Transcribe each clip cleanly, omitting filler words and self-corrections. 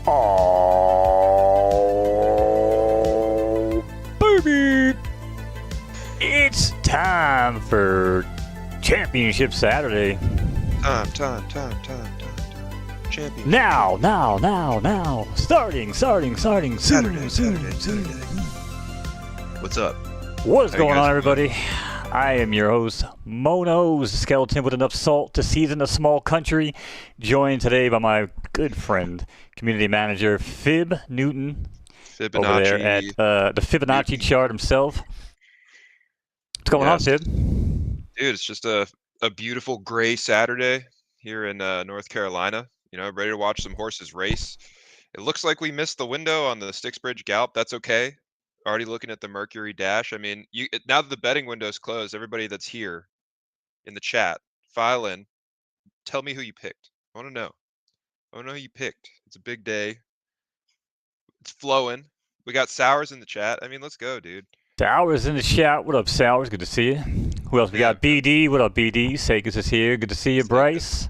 Oh, baby! It's time for Championship Saturday. Time. Champion. Now. Starting soon. Saturday. What's up? What is How you going guys on, everybody? I am your host, Mono's skeleton with enough salt to season a small country, joined today by my good friend, community manager, Fib Newton, over there at the Fibonacci chart himself. What's going on, Fib? Dude, it's just a beautiful gray Saturday here in North Carolina. You know, ready to watch some horses race. It looks like we missed the window on the Sticksbridge Gallop. That's okay. Already looking at the Mercury Dash. I mean, now that the betting window's closed, everybody that's here in the chat, file in. Tell me who you picked. I want to know. I want to know who you picked. It's a big day. It's flowing. We got Sours in the chat. I mean, let's go, dude. Sours in the chat. What up, Sours? Good to see you. Who else? We got BD. What up, BD? Seikis is here. Good to see you, Bryce.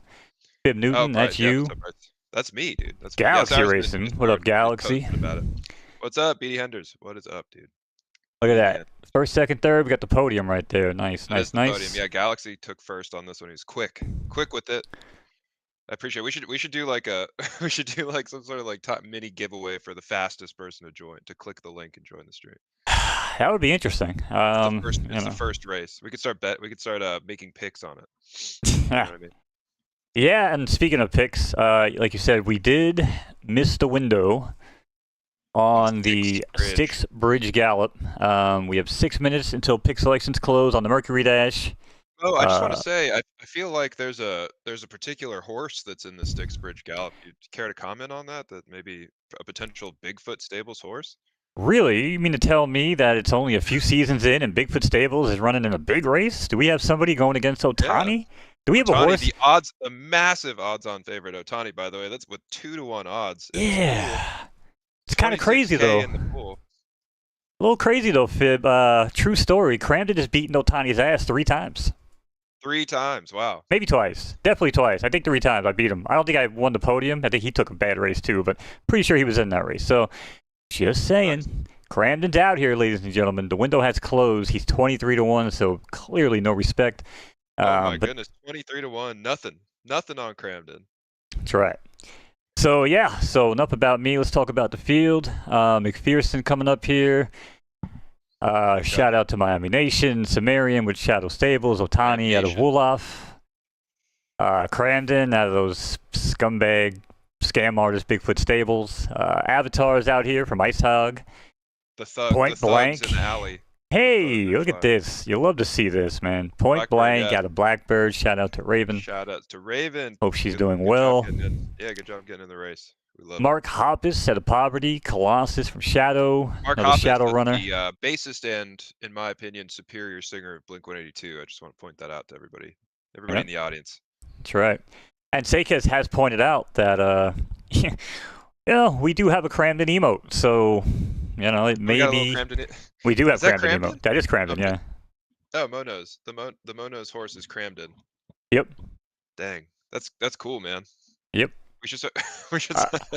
Fib Newton, that's you. What's up, Bryce? That's me, dude. That's Galaxy Racing. What up, Galaxy? About it. What's up, BD Henders? What is up, dude? Look at that. First, second, third. We got the podium right there. Nice. Podium. Yeah, Galaxy took first on this one. He was quick with it. I appreciate it. We should do like we should do like some sort of like top mini giveaway for the fastest person to join, to click the link and join the stream. That would be interesting. It's the first race. We could start making picks on it. You know what I mean? Yeah, and speaking of picks, like you said, we did miss the window on the Sticksbridge Gallop. We have 6 minutes until pick selections close on the Mercury Dash. Oh, I just want to say, I feel like there's a particular horse that's in the Sticksbridge Gallop. You care to comment on that? That maybe a potential Bigfoot Stables horse? Really? You mean to tell me that it's only a few seasons in and Bigfoot Stables is running in a big race? Do we have somebody going against Otani? Yeah. Do we have a horse? The massive odds-on favorite, Otani, by the way. That's with 2-to-1 odds. Yeah. It's kind of crazy, though. In the pool. A little crazy, though, Fib. True story. Cramden has beaten Otani's ass 3 times. 3 times, wow. Maybe twice. Definitely twice. I think 3 times I beat him. I don't think I won the podium. I think he took a bad race, too, but pretty sure he was in that race. So, just saying. Nice. Cramden's out here, ladies and gentlemen. The window has closed. He's 23-1, so clearly no respect. Oh my goodness, 23-1, nothing on Cramden. That's right. So yeah, enough about me. Let's talk about the field. McPherson coming up here. Shout out to Miami Nation, Sumerian with Shadow Stables, Otani out of Wolof, Cramden out of those scumbag scam artist Bigfoot Stables. Avatars out here from Ice Hog. The thugs in the alley. Hey, look at this. You'll love to see this, man. Point Blank out of Blackbird. Shout out to Raven. Shout out to Raven. Hope she's doing well. Good job getting in the race. We love Mark Hoppus out of Poverty. Colossus from Shadow. Mark Hoppus, Shadow Runner. The bassist and, in my opinion, superior singer of Blink-182. I just want to point that out to everybody in the audience. That's right. And Seikis has pointed out that, we do have a Cramden emote. So, it may be... We do have Cramden emote. That is Cramden, yeah. Oh, Mono's. The Mono's horse is Cramden. Yep. Dang. That's cool, man. Yep. We should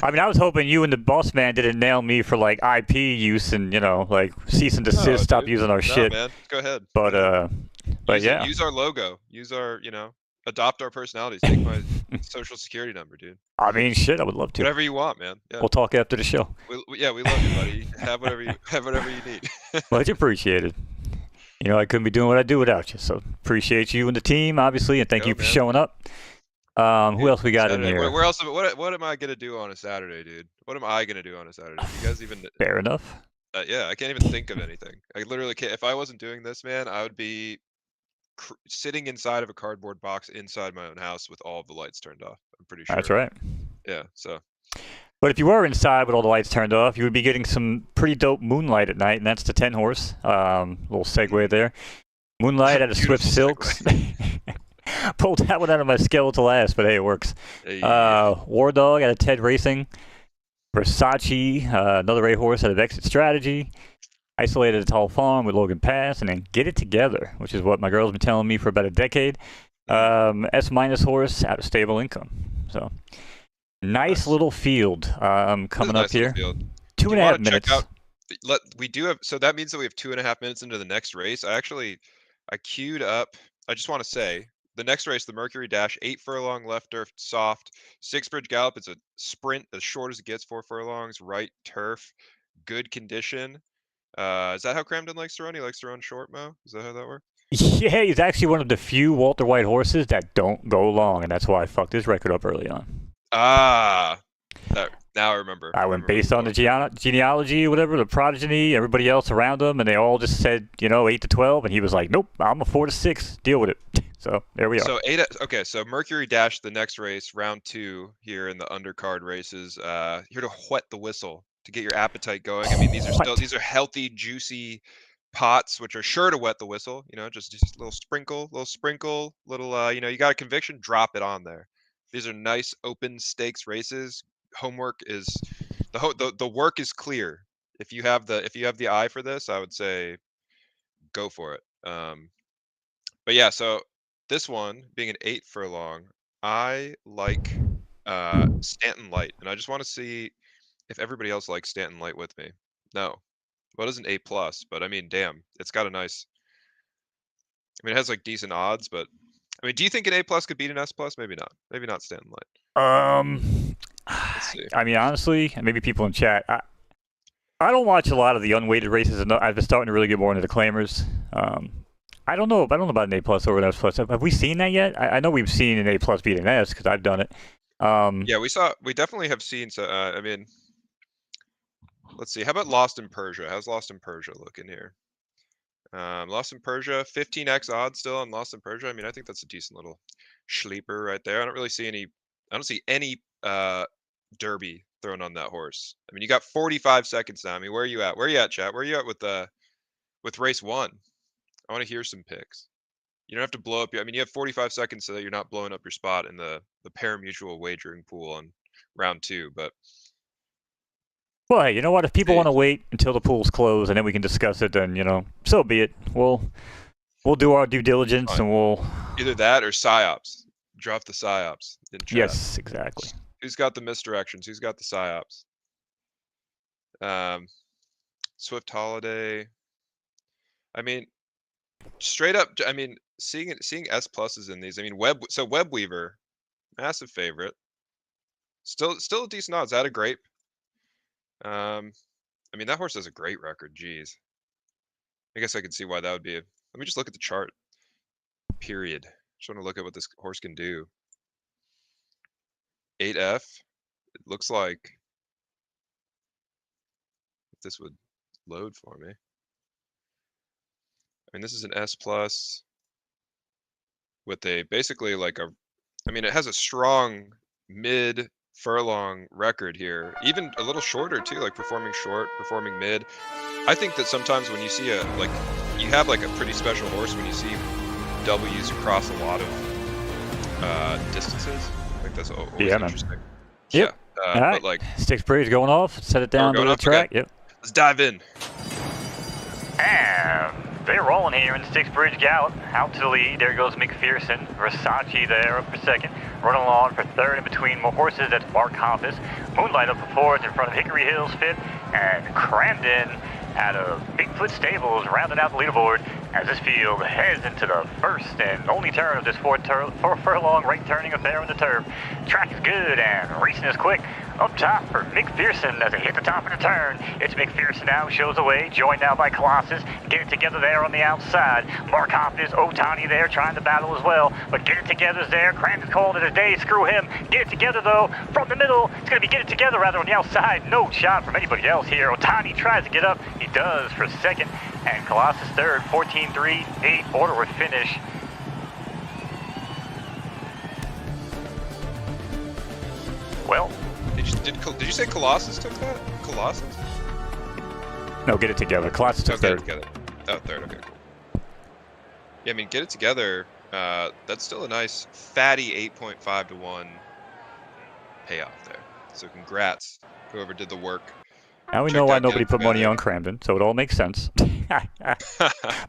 I was hoping you and the boss man didn't nail me for like IP use and cease and desist, stop using our shit. Man. Go ahead. But yeah. Use our logo. Use our, adopt our personalities. Take my social security number, dude. I mean, shit, I would love to. Whatever you want, man. Yeah. We'll talk after the show. We love you, buddy. Have whatever you need. Much appreciated. I couldn't be doing what I do without you. So appreciate you and the team, obviously, and thank you for showing up. Who else we got Saturday. in here? Where else? What am I gonna do on a Saturday, dude? What am I gonna do on a Saturday? You guys even? Fair enough. Yeah, I can't even think of anything. I literally can't. If I wasn't doing this, man, I would be sitting inside of a cardboard box inside my own house with all of the lights turned off. I'm pretty sure. That's right. Yeah. So. But if you were inside with all the lights turned off, you would be getting some pretty dope moonlight at night, and that's the 10 horse. Little segue there. Moonlight out of Swift Silks. Pulled that one out of my skeletal ass, but hey, it works. Hey. War Dog out of Ted Racing. Versace, another A horse out of Exit Strategy. Isolated at Tall Farm with Logan Pass, and then Get It Together, which is what my girl's been telling me for about a decade. S- horse out of Stable Income. So Nice Nice. little field This is coming a up nice little here. field. Two Do and you a half want to check minutes. out? We do have, so that means that we have 2.5 minutes into the next race. I queued up. I just want to say the next race, the Mercury Dash, 8 furlong left turf, soft, 6 bridge gallop. It's a sprint as short as it gets, 4 furlongs, right turf, good condition. Is that how Cramden likes to run? He likes to run short, Mo? Is that how that works? Yeah, he's actually one of the few Walter White horses that don't go long, and that's why I fucked his record up early on. Ah, now I remember. I went based on the genealogy, whatever, the progeny, everybody else around him, and they all just said, 8 to 12, and he was like, nope, I'm a 4 to 6. Deal with it. So there we are. So okay, so Mercury Dash, the next race, round 2 here in the undercard races. Here to whet the whistle to get your appetite going. I mean, these are healthy, juicy pots, which are sure to wet the whistle. Just a little sprinkle, little. You got a conviction, drop it on there. These are nice open stakes races. Homework is the work is clear. If you have the eye for this, I would say go for it. But yeah, so this one being an 8 furlong, I like Stanton Light, and I just want to see if everybody else likes Stanton Light with me. No, well, it is an A plus, but I mean, damn, it's got a nice. I mean, it has like decent odds, but I mean, do you think an A plus could beat an S plus? Maybe not. Maybe not Stanton Light. Let's see. I mean, honestly, and maybe people in chat, I don't watch a lot of the unweighted races, and I've been starting to really get more into the claimers. I don't know about an A plus or an S plus. Have we seen that yet? I know we've seen an A plus beat an S because I've done it. Yeah, we definitely have seen. So I mean, let's see. How about Lost in Persia? How's Lost in Persia looking here? Lost in Persia, 15x odds still on Lost in Persia. I mean, I think that's a decent little sleeper right there. I don't see any derby thrown on that horse. I mean, you got 45 seconds now. I mean, where are you at? Where are you at, chat? Where are you at with race 1? I want to hear some picks. You don't have to blow up your. I mean, you have 45 seconds so that you're not blowing up your spot in the pari-mutuel wagering pool on round 2. But well, hey, you know what? If people want to wait until the pool's closed and then we can discuss it, then so be it. We'll do our due diligence and we'll either that or psyops. Drop the psyops in chat. Yes, exactly. Who's got the misdirections? Who's got the psyops? Swift Holiday. I mean, straight up. I mean, seeing S pluses in these. I mean, Web Weaver, massive favorite. Still a decent odds. Out of Grape. I mean, that horse has a great record. Jeez. I guess I can see why that would be. Let me just look at the chart. Period. Just want to look at what this horse can do. 8F. It looks like if this would load for me. I mean, this is an S plus with basically like I mean, it has a strong mid furlong record here, even a little shorter too, like performing short, performing mid. I think that sometimes when you see you have like a pretty special horse when you see W's across a lot of distances. I think that's always interesting. Man. Yep. Yeah, all right. But like 6 bridge going off. Set it down to the track. Okay. Yep. Let's dive in. And they're rolling here in the 6 bridge gallop. Out to the lead. There goes McPherson. Versace there up for second. Running along for third in between more horses. That's Mark Hoppus. Moonlight up for fourth in front of Hickory Hills fifth. And Cramden out of Bigfoot Stables rounding out the leaderboard as this field heads into the first and only turn of this 4 furlong right turning affair in the turf. Track is good and racing is quick. Up top for McPherson as they hit the top of the turn. It's McPherson now, shows the way, joined now by Colossus. Get it together there on the outside. Mark Hoppus, Otani there trying to battle as well. But Get It Together's there. Cramden called it a day. Screw him. Get It Together though from the middle. It's going to be Get It Together rather on the outside. No shot from anybody else here. Otani tries to get up. He does for second. And Colossus third. 14-3, 8 Orderworth finish. Well, did you say Colossus took that? Colossus? No, Get It Together. Colossus took third. Together. Oh, third. Okay, cool. Yeah, I mean, Get It Together. That's still a nice fatty 8.5 to 1 payoff there. So congrats, whoever did the work. Now we know why nobody put money on Cramden, so it all makes sense.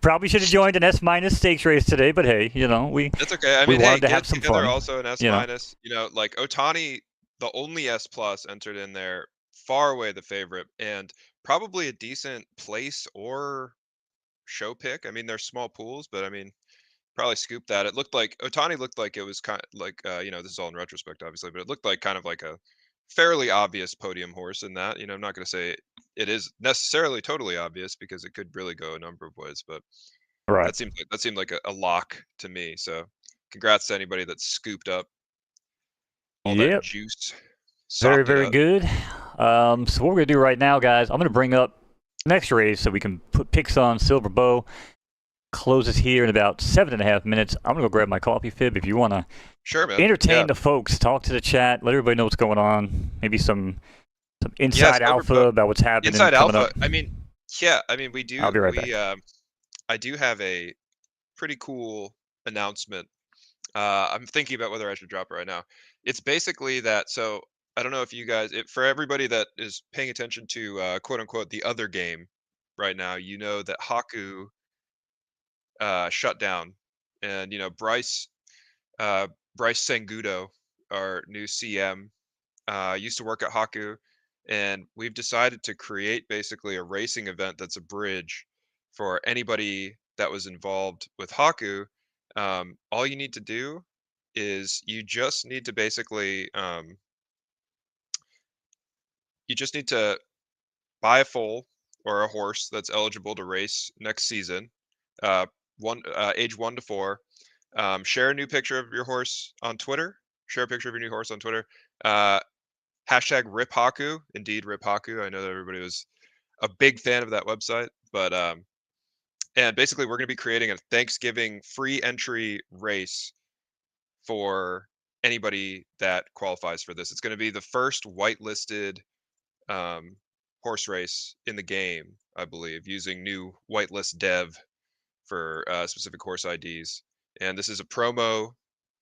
Probably should have joined an S minus stakes race today, but hey, That's okay. I mean, we wanted to have some fun. Also an S minus. Like Otani the only S plus entered in there, far away the favorite, and probably a decent place or show pick. I mean, they're small pools, but I mean, probably scooped that. It looked like Otani looked like it was kind of like this is all in retrospect, obviously, but it looked like kind of like a fairly obvious podium horse in that. I'm not going to say it is necessarily totally obvious because it could really go a number of ways, but Right. that seemed like a lock to me. So, congrats to anybody that scooped up all that Yep. juice, Very, sopped it very up. good. So what we're gonna do right now, guys, I'm gonna bring up next race so we can put picks on Silver Bow. Closes here in about 7.5 minutes. I'm gonna go grab my coffee fib. If you wanna Sure, man. entertain Yeah. the folks, talk to the chat, let everybody know what's going on. Maybe some Yeah, inside Silver alpha Boat. about what's happening Inside coming up. Alpha. I mean, yeah, I mean I'll be right back. I do have a pretty cool announcement. I'm thinking about whether I should drop it right now. It's basically that, so I don't know if you guys, for everybody that is paying attention to quote unquote the other game right now, that Haku shut down, and uh, Bryce Sengudo, our new CM, used to work at Haku, and we've decided to create basically a racing event that's a bridge for anybody that was involved with Haku. All you need to do is you just need to buy a foal or a horse that's eligible to race next season, uh, age 1 to 4. Share a new picture of your horse on Twitter. Share a picture of your new horse on Twitter. Hashtag Rip Haku. Indeed, Rip Haku. I know that everybody was a big fan of that website, but and basically we're going to be creating a Thanksgiving free entry race for anybody that qualifies for this. It's going to be the first whitelisted horse race in the game, I believe, using new whitelist dev for specific horse IDs. And this is a promo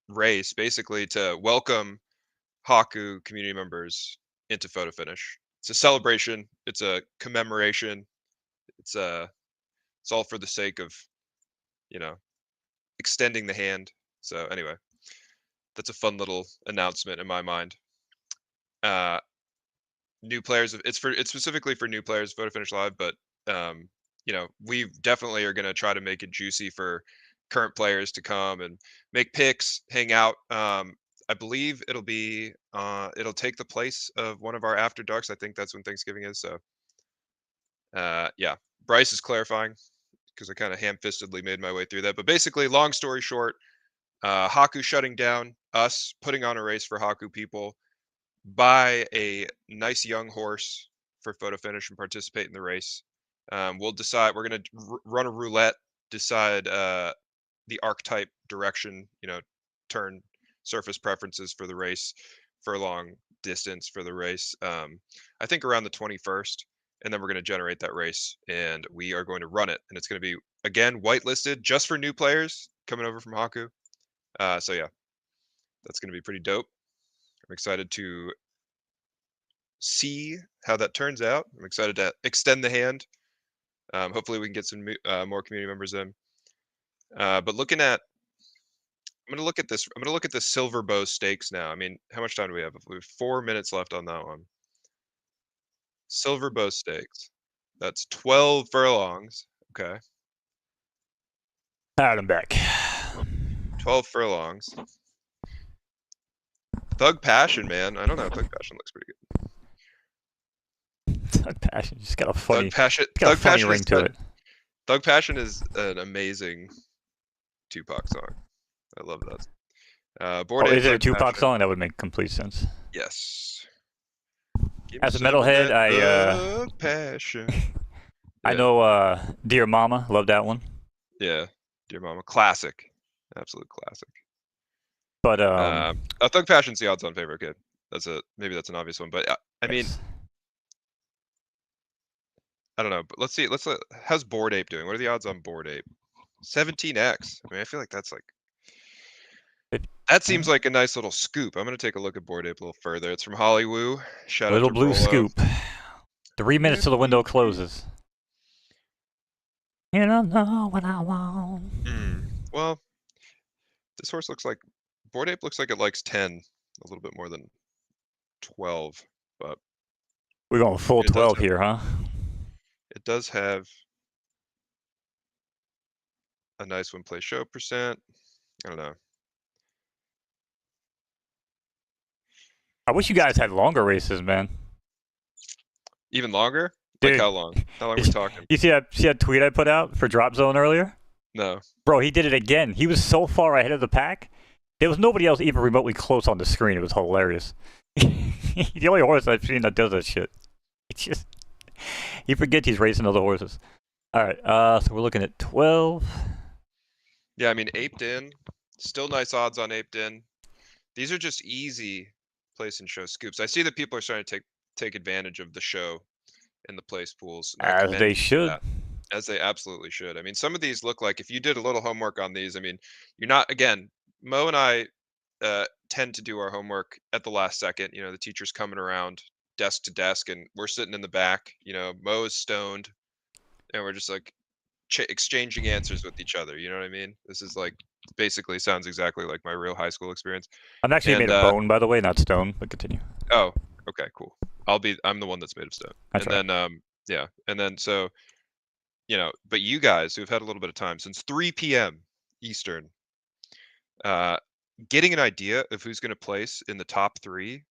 race basically to welcome Haku community members into photo finish. It's a celebration. It's a commemoration. It's all for the sake of you know extending the hand. So anyway, that's a fun little announcement in my mind. Uh, New players, it's specifically for new players, photo finish live, but we definitely are going to try to make it juicy for current players to come and make picks, hang out. I believe it'll take the place of one of our after darks. I think that's when Thanksgiving is. So yeah, Bryce is clarifying because I kind of ham-fistedly made my way through that. But basically, long story short, Haku shutting down, us putting on a race for Haku people, buy a nice young horse for photo finish and participate in the race. We'll decide. We're gonna run a roulette, decide the archetype direction. Turn surface preferences for the race, for long distance for the race. I think around the 21st, and then we're gonna generate that race, and we are going to run it, and it's gonna be again whitelisted just for new players coming over from Haku. So yeah, that's gonna be pretty dope. I'm excited to see how that turns out. I'm excited to extend the hand. Hopefully, we can get some more community members in. But I'm going to look at this. I'm going to look at the Silver Bow Stakes now. I mean, how much time do we have? We have 4 minutes left on that one. Silver Bow Stakes. That's 12 furlongs. Okay. Alright, I'm back. 12 furlongs. Thug Passion, man. I don't know. Thug Passion looks pretty good. Thug Passion just got a funny, Thug Passion ring to it. Thug Passion is an amazing Tupac song. I love that. Board Is it a Thug Tupac Passion. song? That would make complete sense. Yes. As a metalhead, Thug Passion. I know Dear Mama, love that one. Yeah, Dear Mama, classic, absolute classic. But Thug Passion's the odds-on favorite kid. Maybe that's an obvious one, but I mean, I don't know. But let's see. How's Bored Ape doing? What are the odds on Bored Ape? 17x. I mean, I feel like that seems like a nice little scoop. I'm gonna take a look at Bored Ape a little further. It's from Hollywood. Shout little out to blue Rolo. scoop. 3 minutes till the window closes. You don't know what I want. Well, this horse looks like Bored Ape looks like it likes 10 a little bit more than 12, but We're going full it does 12 have, here, huh? it does have a nice win play show percent. I don't know. I wish you guys had longer races, man. Even longer? Like Dude, how long? How long are we talking? you see that tweet I put out for Drop Zone earlier? No. Bro, he did it again. He was so far ahead of the pack. There was nobody else even remotely close on the screen. It was hilarious. The only horse I've seen that does that shit. It's just he forgets he's racing other horses. All right, so we're looking at 12. Yeah, I mean, Aped In, still nice odds on Aped In. These are just easy place and show scoops. I see that people are starting to take advantage of the show in the place pools. And I As commend they you for should. that, as they absolutely should. I mean, some of these look like if you did a little homework on these, I mean, you're not, again, Mo and I tend to do our homework at the last second. You know, the teacher's coming around desk to desk and we're sitting in the back. You know, Mo is stoned and we're just like exchanging answers with each other. You know what I mean? This is like basically sounds exactly like my real high school experience. I'm actually And made of bone, by the way, not stone, but continue. oh, okay, cool. I'm the one that's made of stone. That's and right. then yeah, and then so you know, but you guys who've had a little bit of time since 3 p.m. Eastern, getting an idea of who's going to place in the top 3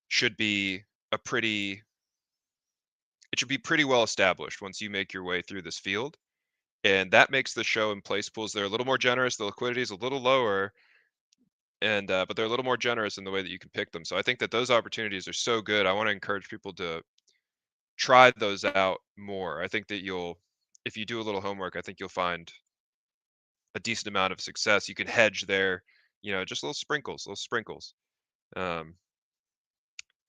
should be it should be pretty well established once you make your way through this field. And that makes the show in place pools, they're a little more generous, the liquidity is a little lower, and but they're a little more generous in the way that you can pick them. So I think that those opportunities are so good. I want to encourage people to try those out more. I think that if you do a little homework, I think you'll find a decent amount of success. You can hedge there, you know, just little sprinkles. Um,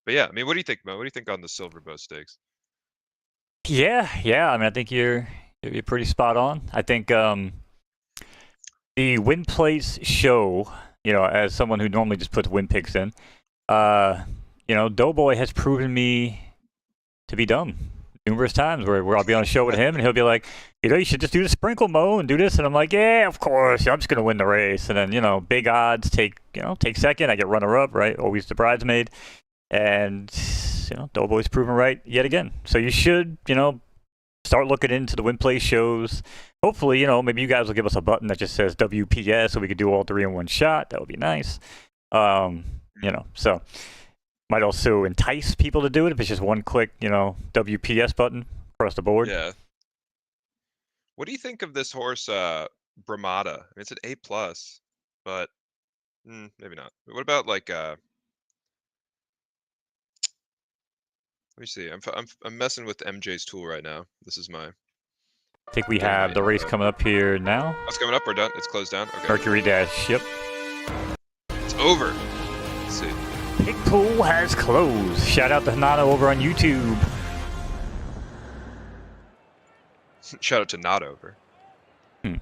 but yeah, I mean, what do you think, Mo? What do you think on the Silver Bow Stakes? Yeah. I mean, I think you're pretty spot on. I think the win place show, you know, as someone who normally just puts win picks in, you know, Doughboy has proven me to be dumb numerous times where I'll be on a show with him and he'll be like, you know, you should just do the sprinkle, Mo, and do this. And I'm like, yeah, of course. I'm just going to win the race. And then, you know, big odds take second. I get runner up, right? Always the bridesmaid. And, you know, Doughboy's proven right yet again. So you should, you know, start looking into the win play shows. Hopefully, you know, maybe you guys will give us a button that just says WPS so we could do all 3 in one shot. That would be nice. You know, so might also entice people to do it if it's just one click, you know, WPS button across the board. Yeah. What do you think of this horse, Brahmata? I mean, it's an A+, but maybe not. What about like let me see. I'm messing with MJ's tool right now. This is my. I think we have the race coming up here now. What's coming up? We're done. It's closed down. Okay. Mercury Dash. Yep. It's over. Let's see. Pick pool has closed. Shout out to Hanato over on YouTube. Shout out to Not Over. And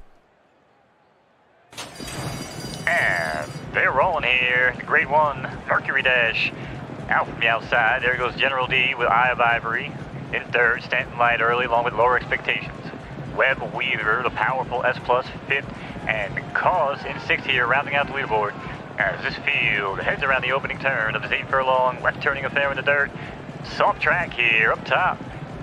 they're rolling here. The grade 1 Mercury Dash. Out from the outside. There goes General D with Eye of Ivory. In third, Stanton Light early, along with lower expectations. Webb Weaver, the powerful S+, fifth, and Cause in sixth here, rounding out the leaderboard. As this field heads around the opening turn of this 8 furlong, left turning affair in the dirt. Soft track here, up top.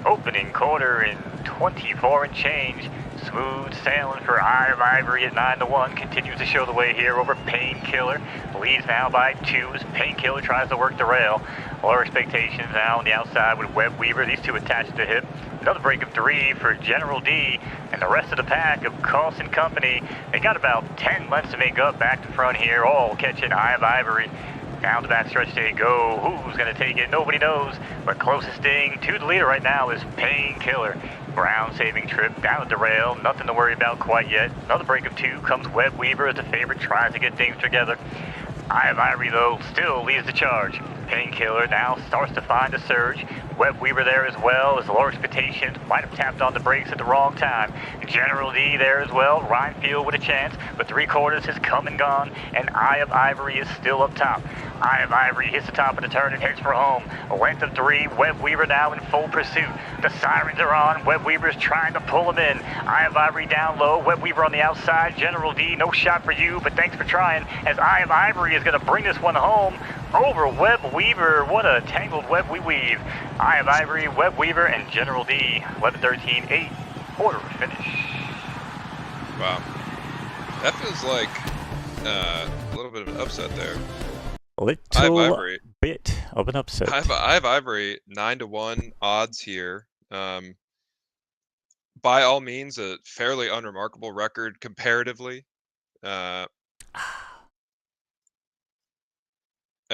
Opening quarter in 24 and change. Smooth sailing for Eye of Ivory at 9-1. Continues to show the way here over Painkiller. Leads now by 2 as Painkiller tries to work the rail. Lower expectations now on the outside with Webb Weaver. These 2 attached to hip. Another break of 3 for General D. And the rest of the pack of Carlson Company. They got about 10 lengths to make up back to front here. All catching Eye of Ivory. Down the backstretch they go. Who's going to take it? Nobody knows. But closest thing to the leader right now is Painkiller. Brown saving trip down at the rail. Nothing to worry about quite yet. Another break of 2 comes Webb Weaver as the favorite tries to get things together. Eye of Ivory, though, still leads the charge. Painkiller now starts to find a surge. Webb Weaver there as well as the lower expectations might have tapped on the brakes at the wrong time. General D there as well. Rhinefield with a chance, but 3/4 has come and gone, and Eye of Ivory is still up top. Eye of Ivory hits the top of the turn and heads for home. A length of 3, Webb Weaver now in full pursuit. The sirens are on. Webb Weaver's trying to pull him in. Eye of Ivory down low. Webb Weaver on the outside. General D, no shot for you, but thanks for trying, as Eye of Ivory is going to bring this one home. over Web Weaver. What a tangled web we weave. I have Ivory, Web Weaver, and General D. 11-13-8. Order of finish. Wow. That feels like a little bit of an upset there. Little bit of an upset. I have Ivory 9-1 odds here. By all means, a fairly unremarkable record comparatively. I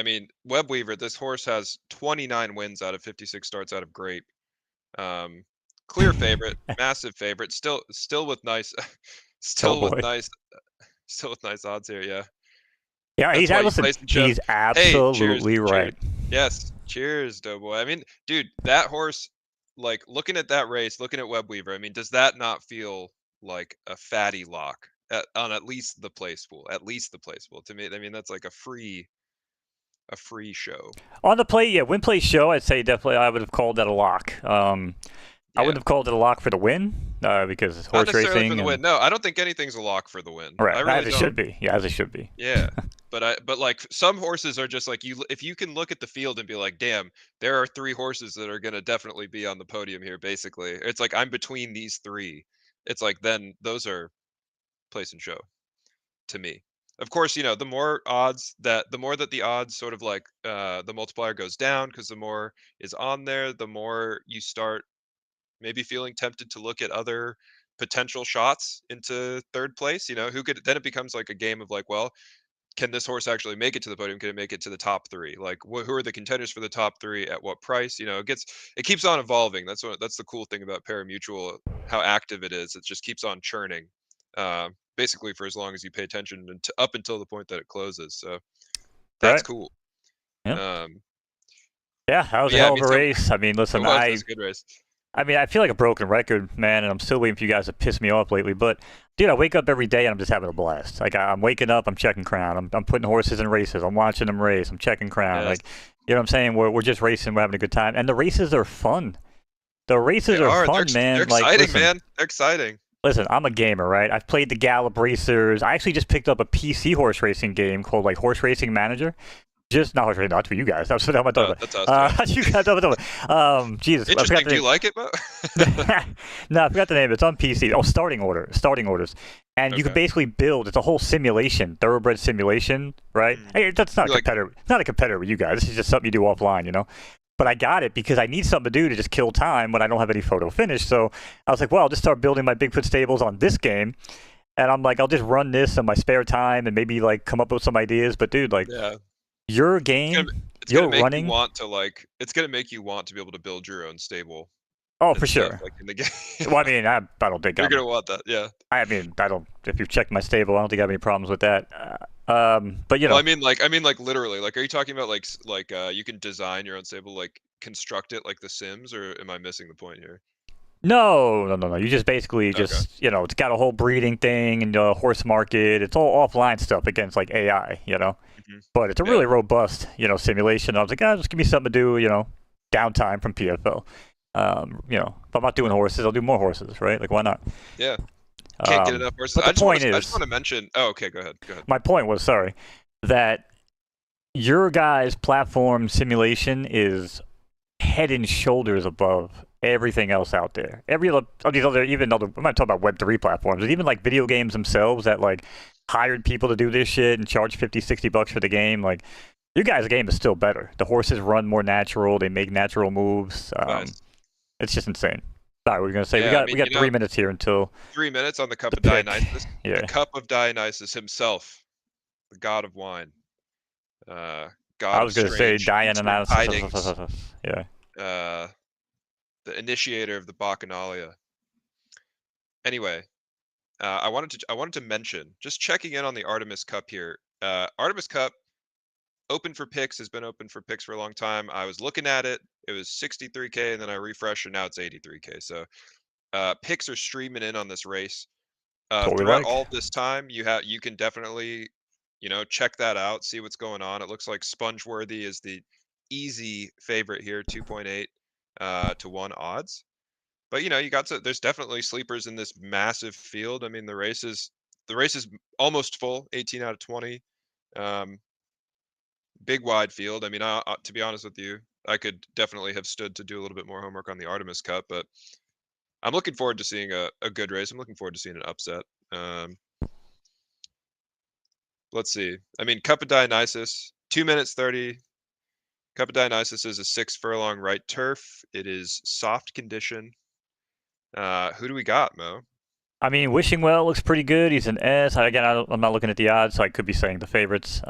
mean, Web Weaver, this horse has 29 wins out of 56 starts out of Grape. Clear favorite, massive favorite. Still with nice, with nice odds here. Yeah. Yeah, he's absolutely right. Cheers. Yes, cheers, Doughboy. I mean, dude, that horse, like looking at that race, looking at Web Weaver. I mean, does that not feel like a fatty lock on at least the place pool? At least the place pool. To me, I mean, that's like a free show. On the play, yeah, win play show, I'd say definitely I would have called that a lock. I wouldn't have called it a lock for the win because it's horse not necessarily racing. For the win. No, I don't think anything's a lock for the win. Right, really as it should be. Yeah, as it should be. Yeah, but like some horses are just like if you can look at the field and be like, damn, there are 3 horses that are gonna definitely be on the podium here. Basically, it's like I'm between these 3. It's like then those are place and show to me. Of course, you know, the more that the odds sort of like the multiplier goes down because the more is on there, the more you start maybe feeling tempted to look at other potential shots into third place. You know, who could then it becomes like a game of like, well, can this horse actually make it to the podium? Can it make it to the top 3? Like, who are the contenders for the top 3 at what price? You know, it keeps on evolving. That's the cool thing about parimutuel, how active it is. It just keeps on churning, basically for as long as you pay attention and up until the point that it closes. So that's cool. Yeah. Yeah, that was a hell of a race. I mean, listen, it was a good race. I mean, I feel like a broken record, man, and I'm still waiting for you guys to piss me off lately. But, dude, I wake up every day and I'm just having a blast. Like, I'm waking up, I'm checking crown, I'm putting horses in races, I'm watching them race, I'm checking crown. Yes. Like, you know what I'm saying? We're just racing, we're having a good time, and the races are fun. The races are fun, man. They're exciting, man. They're exciting. Listen, I'm a gamer, right? I've played the Gallop Racers. I actually just picked up a PC horse racing game called like Horse Racing Manager. Just not for you guys. That's what I'm talking about. That's us. You guys, Jesus. Interesting. Do you like it, Mo? No, I forgot the name. It's on PC. Oh, starting orders, and you can basically build. It's a whole simulation, thoroughbred simulation, right? Hey, that's not a competitor. Not a competitor with you guys. This is just something you do offline, you know. But I got it because I need something to do to just kill time when I don't have any photo finish. So I was like, well, I'll just start building my Bigfoot stables on this game. And I'm like, I'll just run this in my spare time and maybe like come up with some ideas. But dude, like, your game, it's gonna make you want to be able to build your own stable. Oh, for sure. Like in the game. Well, I mean, I don't think you're gonna want that. Yeah. I mean, I don't. If you've checked my stable, I don't think I have any problems with that. But you know, well, I mean, like literally. Like, are you talking about like you can design your own stable, like construct it like The Sims, or am I missing the point here? No. You just basically you know, it's got a whole breeding thing and a horse market. It's all offline stuff against like AI, you know. But it's a really robust, you know, simulation. I was like, just give me something to do, you know, downtime from PFL. You know, if I'm not doing horses, I'll do more horses, right? Like, why not? Yeah. Can't get enough horses. But the point is, I just want to mention. Oh, okay, go ahead. My point was, that your guys' platform simulation is head and shoulders above everything else out there. I'm not talking about Web3 platforms, but even like video games themselves that like hired people to do this shit and charge $50-$60 for the game. Like, your guys' game is still better. The horses run more natural. They make natural moves. Nice. It's just insane. Sorry, we're gonna say we got 3 minutes here until 3 minutes on the Cup of Dionysus. Yeah. The Cup of Dionysus himself, the god of wine. God. I was gonna say Dionysus. Yeah. The initiator of the Bacchanalia. Anyway, I wanted to mention, just checking in on the Artemis Cup here. Artemis Cup open for picks, has been open for picks for a long time. I was looking at it. It was 63K, and then I refreshed, and now it's 83K. So picks are streaming in on this race. Throughout all this time, you can definitely, you know, check that out, see what's going on. It looks like Spongeworthy is the easy favorite here, 2.8 to 1 odds. But you know, there's definitely sleepers in this massive field. I mean, the race is almost full, 18 out of 20. big wide field. I mean, to be honest with you, I could definitely have stood to do a little bit more homework on the Artemis Cup, but I'm looking forward to seeing a good race. I'm looking forward to seeing an upset. Let's see. I mean, Cup of Dionysus, 2 minutes 30. Cup of Dionysus is a 6 furlong right turf. It is soft condition. Who do we got, Mo? I mean, Wishing Well looks pretty good. He's an S. Again, I'm not looking at the odds, so I could be saying the favorites.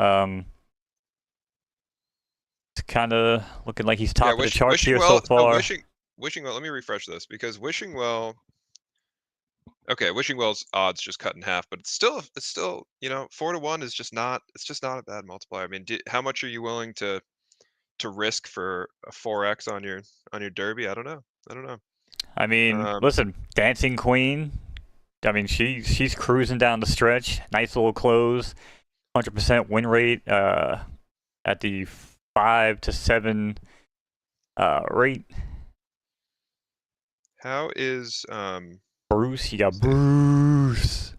It's kind of looking like he's top of the charts here so far. Wishing Well. Let me refresh this because Wishing Well. Okay, Wishing Well's odds just cut in half, but it's still 4-1 is just not. It's just not a bad multiplier. I mean, how much are you willing to risk for a 4x on your derby? I don't know. I mean, listen, Dancing Queen. I mean, she's cruising down the stretch. Nice little close. 100% win rate at the 5 to 7 rate. How is Bruce? You got Bruce.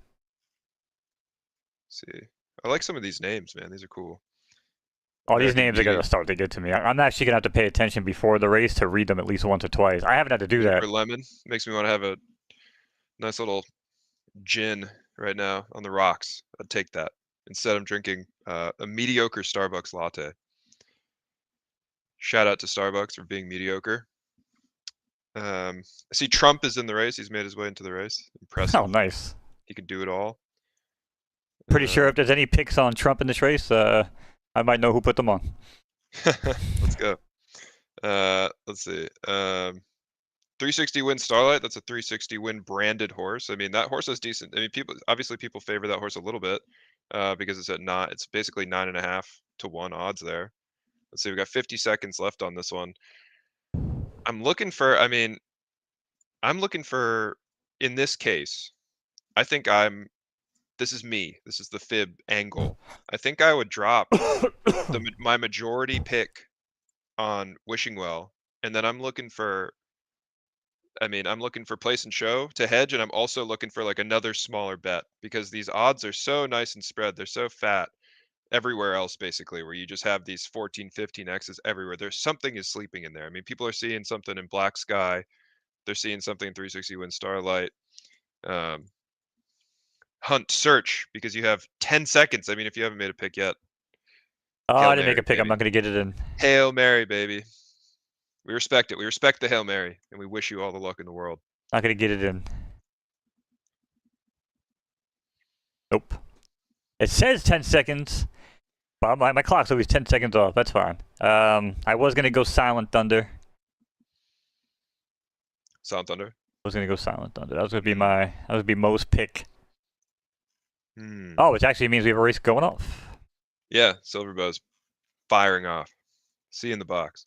Let's see. I like some of these names, man. These are cool. All these names are gonna start to get to me. I'm actually gonna have to pay attention before the race to read them at least once or twice. I haven't had to do that. Lemon makes me want to have a nice little gin right now on the rocks. I'd take that. Instead, I'm drinking a mediocre Starbucks latte. Shout out to Starbucks for being mediocre. I see Trump is in the race. He's made his way into the race. Impressive. Oh, nice. He can do it all. Pretty sure if there's any picks on Trump in this race, I might know who put them on. Let's go. Let's see. 360 win Starlight. That's a 360 win branded horse. I mean, that horse is decent. I mean, people favor that horse a little bit because it's basically 9.5 to 1 odds there. Let's see. We got 50 seconds left on this one. I'm looking for. In this case, I think this is me. This is the fib angle. I think I would drop my majority pick on Wishing Well, and then I'm looking for place and show to hedge, and I'm also looking for like another smaller bet because these odds are so nice and spread. They're so fat everywhere else, basically, where you just have these 14, 15 X's everywhere. There's something is sleeping in there. I mean, people are seeing something in Black Sky. They're seeing something in 360 win Starlight. Hunt search because you have 10 seconds. I mean, if you haven't made a pick yet. Oh, I didn't make a pick. Baby. I'm not going to get it in. Hail Mary, baby. We respect it. We respect the Hail Mary, and we wish you all the luck in the world. Not going to get it in. Nope. It says 10 seconds. But my clock's always 10 seconds off. That's fine. I was going to go Silent Thunder. Silent Thunder? I was going to go Silent Thunder. That was going to be Mo's pick. Oh, which actually means we have a race going off. Yeah, Silverbow's firing off. See you in the box.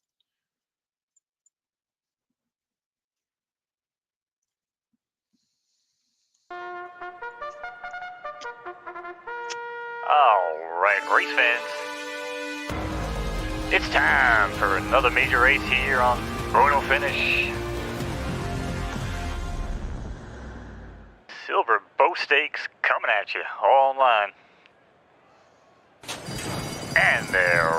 Alright, race fans. It's time for another major race here on Photofinish. Silver Bow Stakes coming at you, all online. And they're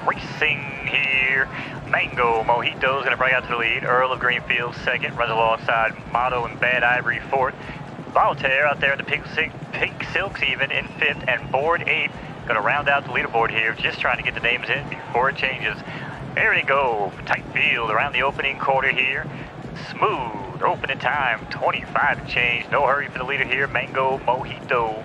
racing here. Mango Mojito's going to break out to the lead. Earl of Greenfield second, runs alongside Motto and Bad Ivory fourth. Voltaire out there in the pink silks even in fifth, and Board eighth. Going to round out the leaderboard here, just trying to get the names in before it changes. There we go, tight field around the opening quarter here. Smooth opening time, 25 and change. No hurry for the leader here, Mango Mojito.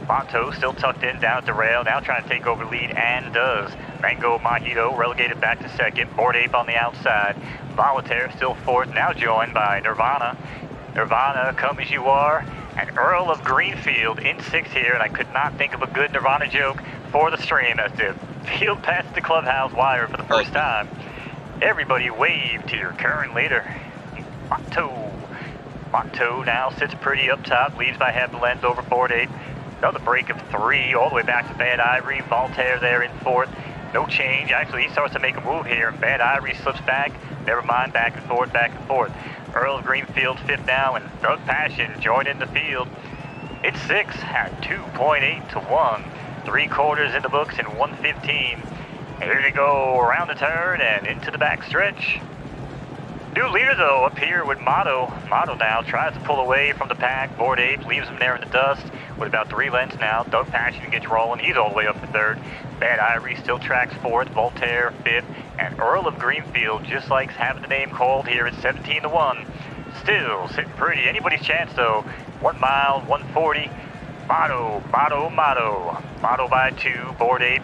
Monto still tucked in down at the rail, now trying to take over the lead, and does. Mango Mojito relegated back to second. Board Ape on the outside. Voltaire still fourth, now joined by Nirvana. Nirvana, come as you are. And Earl of Greenfield in sixth here, and I could not think of a good Nirvana joke for the stream as the field passed the clubhouse wire for the first time. Everybody wave to your current leader, Monto. Monto now sits pretty up top, leads by half a length over Board Ape. Another break of 3 all the way back to Bad Ivory. Voltaire there in fourth. No change. Actually, he starts to make a move here. Bad Ivory slips back. Never mind, back and forth, back and forth. Earl of Greenfield fifth now, and Thug Passion joined in the field. It's 6 at 2.8 to 1. 3/4 in the books in 1:15. Here they go around the turn and into the back stretch. New leader though up here with Motto. Motto now tries to pull away from the pack. Bored Ape leaves him there in the dust with about 3 lengths now. Doug Passion gets rolling. He's all the way up to 3rd. Bad Ivory still tracks 4th. Voltaire 5th. And Earl of Greenfield just likes having the name called here at 17-1. Still sitting pretty. Anybody's chance though. 1 mile, 140. Motto, Motto, Motto. Motto by 2. Bored Ape.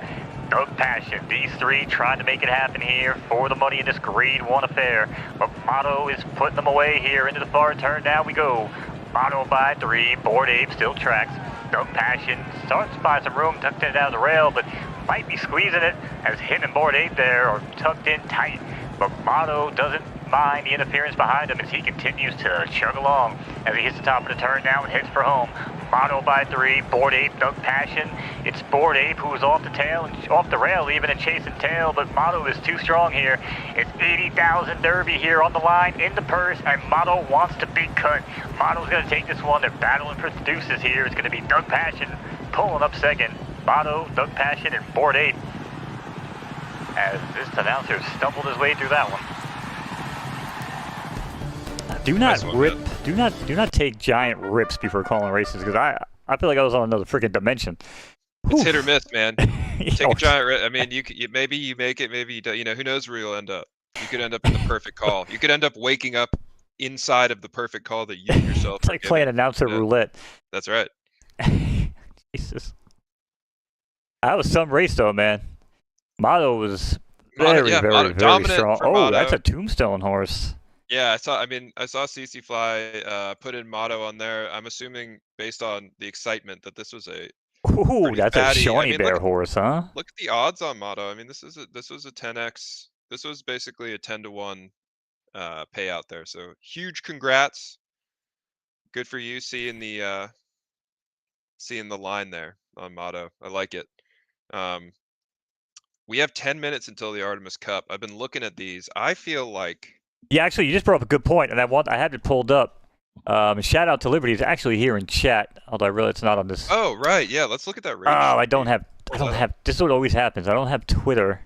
Doug Passion, these 3 trying to make it happen here for the money in this Grade 1 affair. But Motto is putting them away here into the far turn. Now we go. Motto by 3. Bored Ape still tracks. Doug Passion starts by some room, tucked in down the rail, but might be squeezing it as him and Bored Ape there are tucked in tight. But Motto doesn't mind the interference behind him as he continues to chug along as he hits the top of the turn now and heads for home. Motto by 3, Bored Ape, Doug Passion. It's Bored Ape who's off the tail and off the rail even and chasing tail, but Motto is too strong here. It's 80,000 Derby here on the line in the purse, and Motto wants the big cut. Motto's going to take this one. They're battling for the deuces here. It's going to be Doug Passion pulling up 2nd. Motto, Doug Passion, and Bored Ape as this announcer stumbled his way through that one. Do not rip. Do not take giant rips before calling races because I feel like I was on another freaking dimension. It's hit or miss, man. Take a giant rip. I mean, maybe you make it, maybe you don't. You know, who knows where you'll end up. You could end up in the perfect call. You could end up waking up inside of the perfect call that you yourself. It's like playing announcer roulette. That's right. Jesus. That was some race though, man. Motto was very strong. Oh, that's a tombstone horse. Yeah, I saw CC Fly put in Motto on there. I'm assuming based on the excitement that this was a that's a Shawnee Bear horse, huh? Look at the odds on Motto. I mean, this was a 10x. This was basically a 10-1 payout there. So huge congrats. Good for you seeing the line there on Motto. I like it. We have 10 minutes until the Artemis Cup. I've been looking at these. I feel like. Yeah, actually, you just brought up a good point, and I had it pulled up. Shout out to Liberty. It's actually here in chat, although I realize it's not on this. Oh right, yeah. Let's look at that race. Oh, I don't have. This is what always happens. I don't have Twitter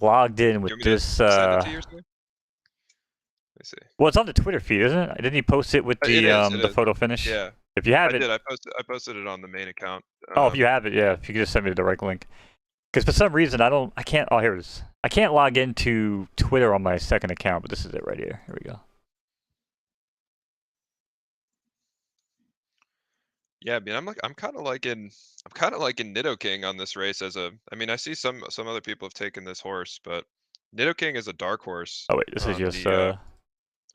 logged in with this. Send it to you or something? Let me see. Well, it's on the Twitter feed, isn't it? Didn't he post it with the photo finish? Yeah. If you have I it, did. I posted it on the main account. Oh, if you have it, yeah. If you could just send me the direct link. Because for some reason I can't. Oh, here it is. I can't log into Twitter on my 2nd account, but this is it right here. Here we go. Yeah, I mean, I'm kind of liking Nidoking on this race as a. I mean, I see some other people have taken this horse, but Nidoking is a dark horse. Oh wait, this is just on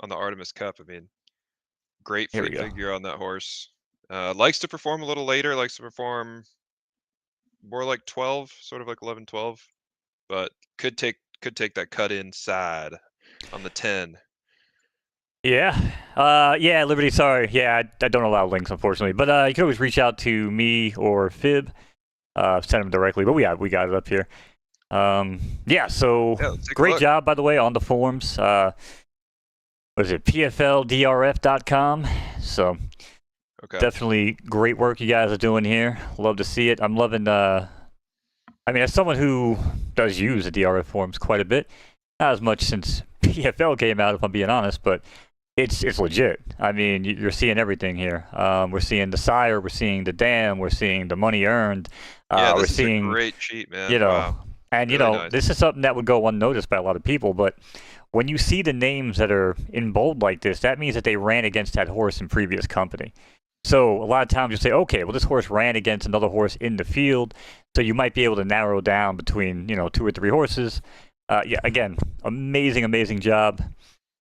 the Artemis Cup. I mean, great figure on that horse. Likes to perform a little later. Likes to perform more like 12, sort of like 11, 12, but could take that cut inside on the 10. Yeah. Yeah, Liberty, sorry. Yeah, I don't allow links, unfortunately. But you can always reach out to me or Fib. Send them directly. But we got it up here. Yeah, so great job, by the way, on the forums. What is it? PFLDRF.com. So definitely great work you guys are doing here. Love to see it. I'm loving, I mean, as someone who does use the DRF forums quite a bit, not as much since PFL came out, if I'm being honest, but it's legit. I mean, you're seeing everything here. We're seeing the sire, we're seeing the dam, we're seeing the money earned. We're seeing a great cheat, man. You know, wow. And really you know, nice. This is something that would go unnoticed by a lot of people, but when you see the names that are in bold like this, that means that they ran against that horse in previous company. So a lot of times you say, okay, well, this horse ran against another horse in the field, so you might be able to narrow down between 2 or 3 horses. Yeah, again, amazing job.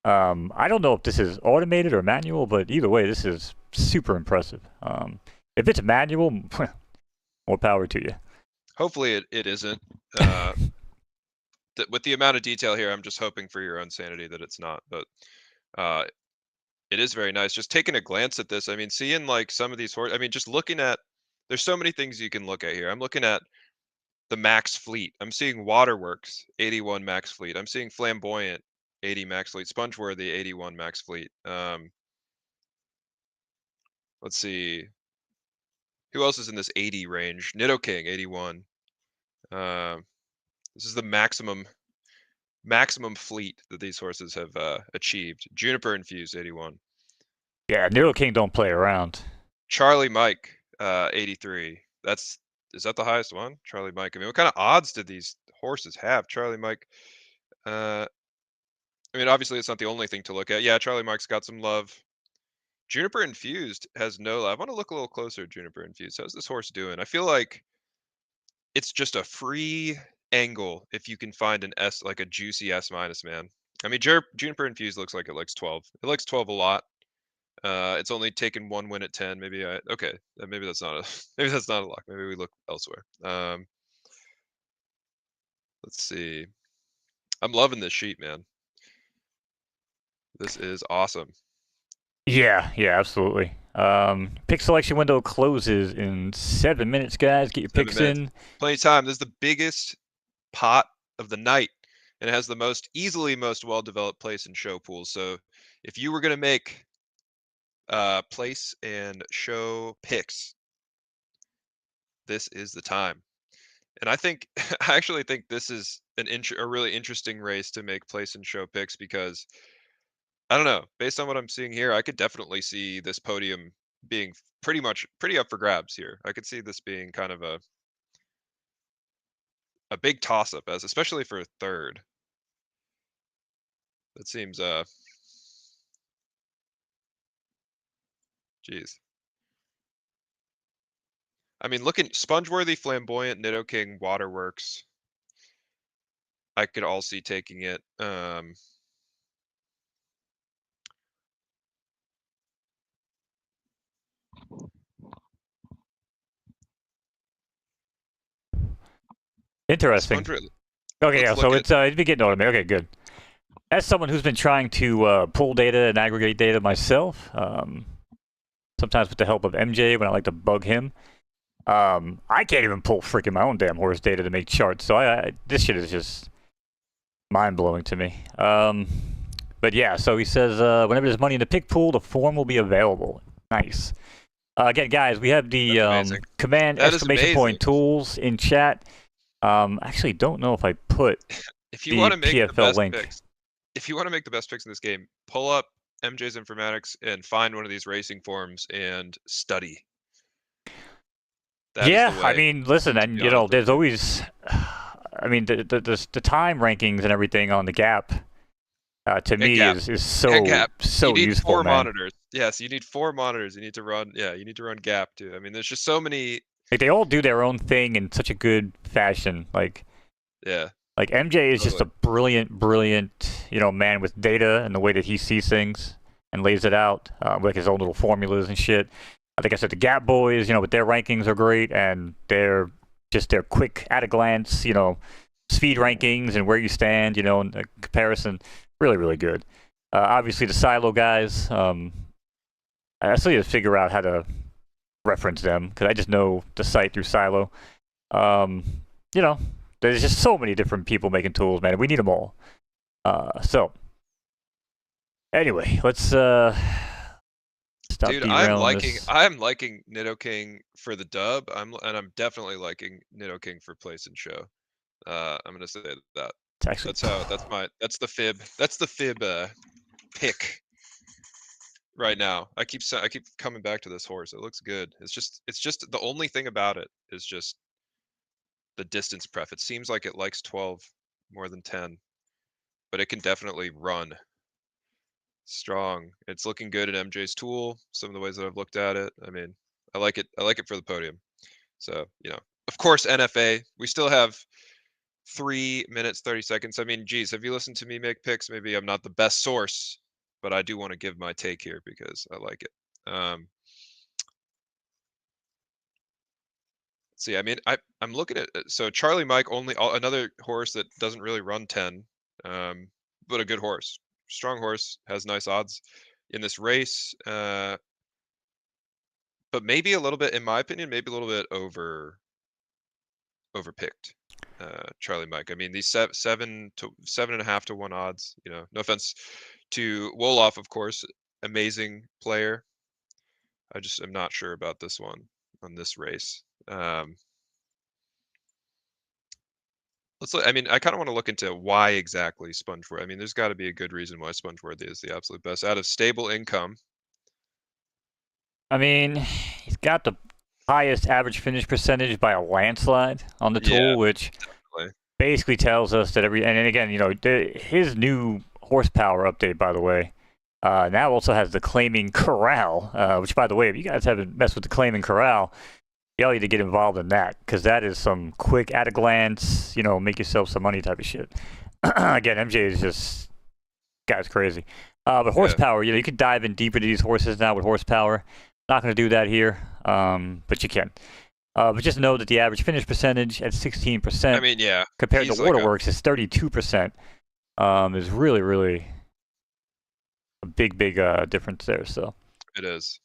I don't know if this is automated or manual, but either way, this is super impressive. If it's manual, more power to you. Hopefully it isn't. With the amount of detail here, I'm just hoping for your own sanity that it's not. But it is very nice. Just taking a glance at this, I mean, seeing like some of these horses, I mean, just looking at, there's so many things you can look at here. I'm looking at the max fleet. I'm seeing Waterworks, 81 max fleet. I'm seeing Flamboyant, 80 max fleet. Spongeworthy, 81 max fleet. Let's see. Who else is in this 80 range? Nidoking, 81. This is the maximum fleet that these horses have achieved. Juniper Infused, 81. Yeah, Nidoking don't play around. Charlie Mike, 83. Is that the highest one? Charlie Mike. I mean, what kind of odds did these horses have? Charlie Mike. I mean, obviously it's not the only thing to look at. Yeah, Charlie Mike's got some love. Juniper Infused has no love. I want to look a little closer at Juniper Infused. How's this horse doing? I feel like it's just a free angle if you can find an S, like a juicy S minus, man. I mean, Juniper Infused looks like it likes 12. It likes 12 a lot. It's only taken 1 win at 10. Maybe maybe that's not a maybe that's not a lock. Maybe we look elsewhere. Let's see. I'm loving this sheet, man. This is awesome. Yeah, absolutely. Pick selection window closes in 7 minutes, guys. Get your 7 picks minutes. in. Plenty of time. This is the biggest pot of the night, and it has the most well-developed place and show pools. So if you were going to make place and show picks, this is the time. And I think I actually think this is a really interesting race to make place and show picks, because I don't know, based on what I'm seeing here, I could definitely see this podium being pretty up for grabs here. I could see this being kind of a big toss up, especially for third. That seems geez. I mean, looking Spongeworthy, Flamboyant, Nidoking, Waterworks, I could all see taking it. Interesting. Spongeworthy. Okay, yeah, Let's so look it's beginning to me. Okay, good. As someone who's been trying to pull data and aggregate data myself, sometimes with the help of MJ when I like to bug him, I can't even pull freaking my own damn horse data to make charts. So this shit is just mind blowing to me. But yeah, so he says whenever there's money in the pick pool, the form will be available. Nice. Again, guys, we have the command exclamation point tools in chat. Actually, don't know if I put if you want to make PFL the best link. picks, if you want to make the best picks in this game, pull up MJ's Informatics and find one of these racing forums and study. That is the way. I mean, listen, and you know, there's always, I mean, the time rankings and everything on the gap, to me is so you need useful, 4 man. monitors. Yes, you need 4 monitors. You need to run. Yeah, you need to run gap too. I mean, there's just so many. Like they all do their own thing in such a good fashion. Like, yeah. Like MJ is just a brilliant, you know, man with data and the way that he sees things and lays it out, like his own little formulas and shit. I think I said the Gap Boys, you know, with their rankings are great, and they're just their quick at a glance, you know, speed rankings and where you stand, you know, in comparison, really good. Obviously the Silo guys, I still need to figure out how to reference them because I just know the site through Silo. You know, there's just so many different people making tools, man. We need them all. So, anyway, let's stop. Dude, I'm liking Nidoking for the dub. I'm definitely liking Nidoking for place and show. I'm gonna say that. Actually, that's the fib pick right now. I keep coming back to this horse. It looks good. It's just the only thing about it is just the distance pref. It seems like it likes 12 more than 10, but it can definitely run strong. It's looking good at MJ's tool. Some of the ways that I've looked at it. I mean, I like it for the podium. So, you know, of course, NFA, we still have 3 minutes, 30 seconds. I mean, geez, have you listened to me make picks? Maybe I'm not the best source, but I do want to give my take here because I like it. See, I mean, I'm looking at, so Charlie Mike, another horse that doesn't really run 10, but a good horse, strong horse, has nice odds in this race. But maybe a little bit, in my opinion, maybe a little bit overpicked. Charlie Mike. I mean, these 7.5 to 1 odds. You know, no offense to Wolof, of course, amazing player. I just am not sure about this one. on this race. Let's look. I mean, I kind of want to look into why exactly Spongeworthy. I mean, there's got to be a good reason why Spongeworthy is the absolute best out of stable income. I mean, he's got the highest average finish percentage by a landslide on the tool, Yeah, which definitely. basically tells us that and then again, you know, his new horsepower update, by the way, now also has the claiming corral, which, by the way, if you guys haven't messed with the claiming corral, y'all need to get involved in that, because that is some quick at a glance, you know, make yourself some money type of shit. Again, MJ is just, guy's crazy. But horsepower, you know, you could dive in deeper to these horses now with horsepower. Not going to do that here, but you can. But just know that the average finish percentage at 16%, I mean, yeah, compared to he's like Waterworks is 32%, is really, really a big difference there. So it is.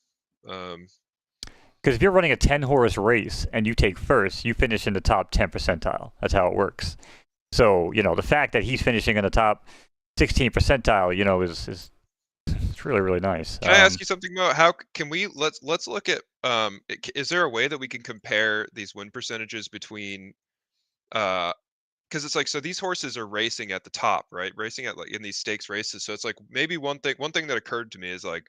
because if you're running a 10-horse race and you take first, you finish in the top 10 percentile. That's how it works. So, you know, the fact that he's finishing in the top 16 percentile, you know, is it's really, really nice. Can I ask you something about how can we let's look at is there a way that we can compare these win percentages between because it's like, so these horses are racing at the top, right? Racing at, like, in these stakes races. So it's like, maybe one thing that occurred to me is, like,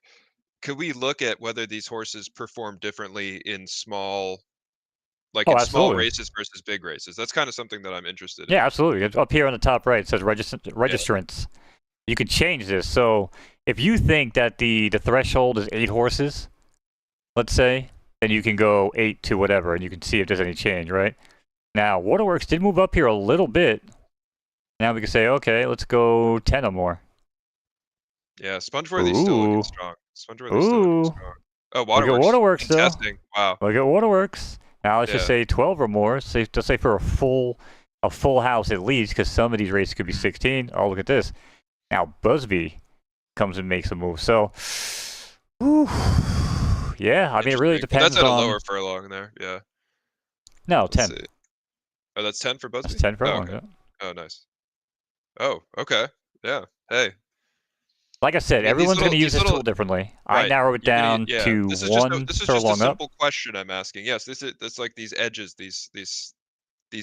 could we look at whether these horses perform differently in small, like, Oh, in small absolutely. races versus big races? That's kind of something that I'm interested in. Yeah, absolutely. It's up here on the top right, it says registrants. You can change this. So if you think that the threshold is 8 horses, let's say, then you can go 8 to whatever, and you can see if there's any change, right? Now, Waterworks did move up here a little bit. Now we can say, okay, let's go 10 or more. Yeah, Spongeworthy's still looking strong. Spongeworthy's still looking strong. Oh, Look at Waterworks still. Testing. Wow. Look at Waterworks. Now let's just say 12 or more. Say, let's say for a full house at least, because some of these races could be 16. Oh, look at this. Now Busby comes and makes a move. So, whew, yeah, I mean, it really depends on... That's at a lower furlong there, yeah. No, Let's 10. see. Oh, that's 10 for Busby? That's 10 furlong, okay. yeah. Oh, nice. Oh, okay. Yeah. Hey. Like I said, everyone's going to use this tool differently. Right. I narrow it down to this is one just furlong a simple up. question I'm asking. Yes, it's like these edges, these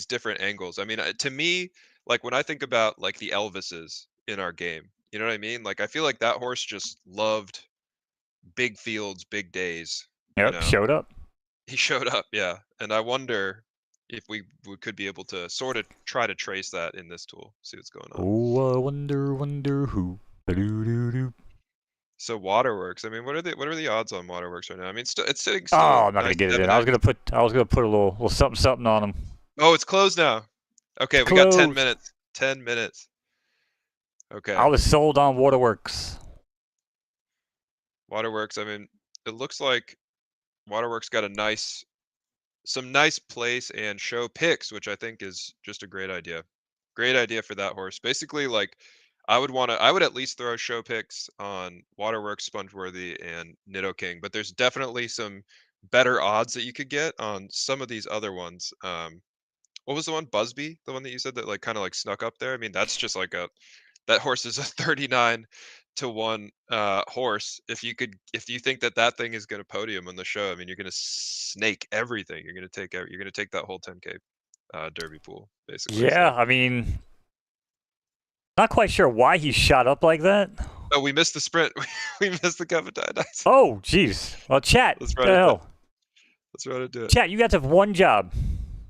different angles. I mean, to me, like, when I think about, like, the Elvises in our game, you know what I mean? Like, I feel like that horse just loved big fields, big days. Yep, you know? showed up. He showed up, yeah. And I wonder if we could be able to sort of try to trace that in this tool, see what's going on. Oh, I wonder who. Ba-doo-doo-doo. So Waterworks, I mean, what are the odds on Waterworks right now? I mean, it's sitting still. Oh, I'm not nice gonna get it in. I was gonna put a little something on him. Oh, it's closed now. Okay, we got 10 minutes. 10 minutes. Okay. I was sold on Waterworks. Waterworks, I mean, it looks like Waterworks got some nice place and show picks, which I think is just a great idea. Great idea for that horse. Basically, like, I would at least throw show picks on Waterworks, Spongeworthy, and Nidoking, but there's definitely some better odds that you could get on some of these other ones. What was the one? Busby? The one that you said that, like, kind of like snuck up there? I mean, that's just like that horse is a 39 to 1 horse. If you think that thing is going to podium on the show, I mean, you're going to snake everything. You're going to take that whole 10K Derby pool, basically. Yeah, so. I mean, not quite sure why he shot up like that. Oh, we missed the sprint. We missed the Cavitine. Nice. Oh, jeez. Well, chat. Let's run it. Do it. Chat, you guys have one job.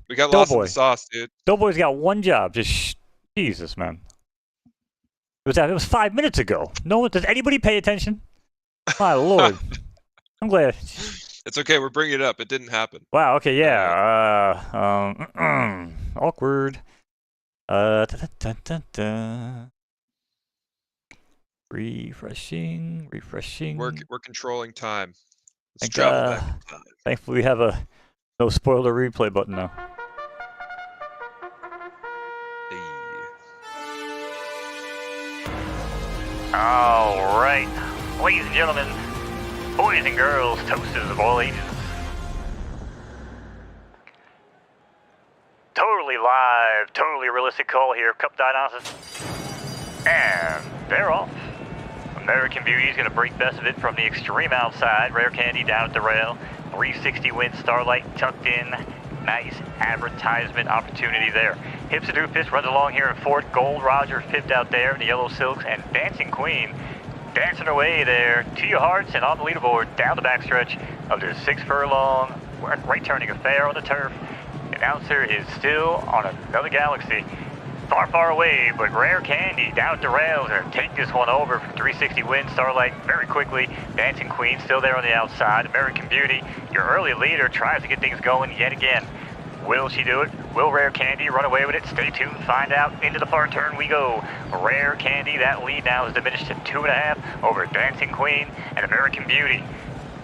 We got lost in the sauce, dude. Doughboy's got one job. Just Jesus, man. It was 5 minutes ago. Does anybody pay attention? My lord. I'm glad. It's okay. We're bringing it up. It didn't happen. Wow. Okay. Yeah. Awkward. Refreshing. We're controlling time. Let's travel back in time. Thankfully, we have a no spoiler replay button now. All right, ladies and gentlemen, boys and girls, toasters of all ages. Totally live, totally realistic call here, Cup Dionysus. And they're off. American Beauty is going to break best of it from the extreme outside. Rare Candy down at the rail. 360 wind Starlight tucked in. Nice advertisement opportunity there. Hipster Doofus runs along here in fourth. Gold Roger fifth out there in the yellow silks, and Dancing Queen dancing away there to your hearts and on the leaderboard down the backstretch of this 6 furlong right turning affair on the turf. The announcer is still on another galaxy. Far, far away, but Rare Candy down at the rails and take this one over from 360 wind Starlight very quickly. Dancing Queen still there on the outside. American Beauty, your early leader, tries to get things going yet again. Will she do it? Will Rare Candy run away with it? Stay tuned, find out. Into the far turn we go. Rare Candy, that lead now is diminished to 2.5 over Dancing Queen and American Beauty.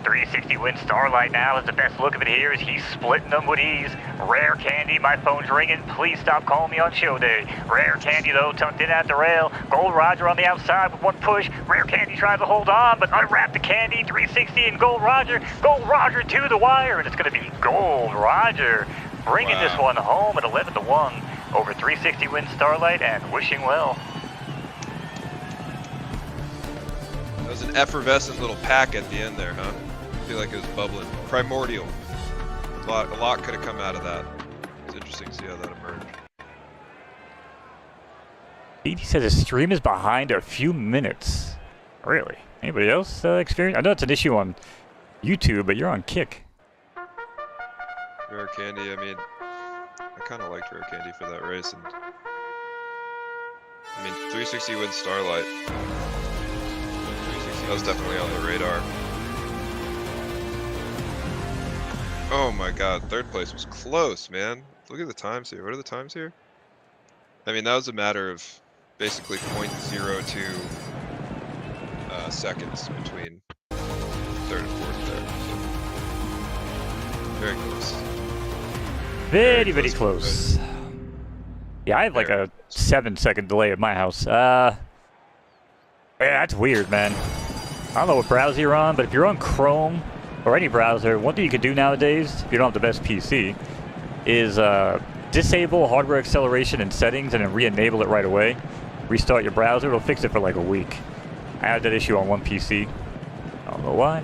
360 wind Starlight now is the best look of it here as he's splitting them with ease. Rare Candy, my phone's ringing. Please stop calling me on show day. Rare Candy, though, tucked in at the rail. Gold Roger on the outside with one push. Rare Candy tries to hold on, but unwrap the candy. 360 and Gold Roger. Gold Roger to the wire, and it's going to be Gold Roger bringing this one home at 11-1 over 360 wind Starlight and wishing well. That was an effervescent little pack at the end there, huh? I feel like it was bubbling. Primordial. A lot could have come out of that. It's interesting to see how that emerged. He says his stream is behind a few minutes. Really? Anybody else experience? I know it's an issue on YouTube, but you're on Kick. Rare Candy, I mean, I kind of liked Rare Candy for that race, and I mean, 360 wins Starlight. 360, that was definitely on the radar. Oh my god, third place was close, man. Look at the times here. What are the times here? I mean, that was a matter of basically 0.02 seconds between third and fourth there. So, very close. Very close. Yeah, I have like a 7-second delay at my house. Yeah, that's weird, man. I don't know what browser you're on, but if you're on Chrome or any browser, one thing you can do nowadays, if you don't have the best PC, is disable hardware acceleration in settings and then re-enable it right away. Restart your browser, it'll fix it for like a week. I had that issue on one PC. I don't know why.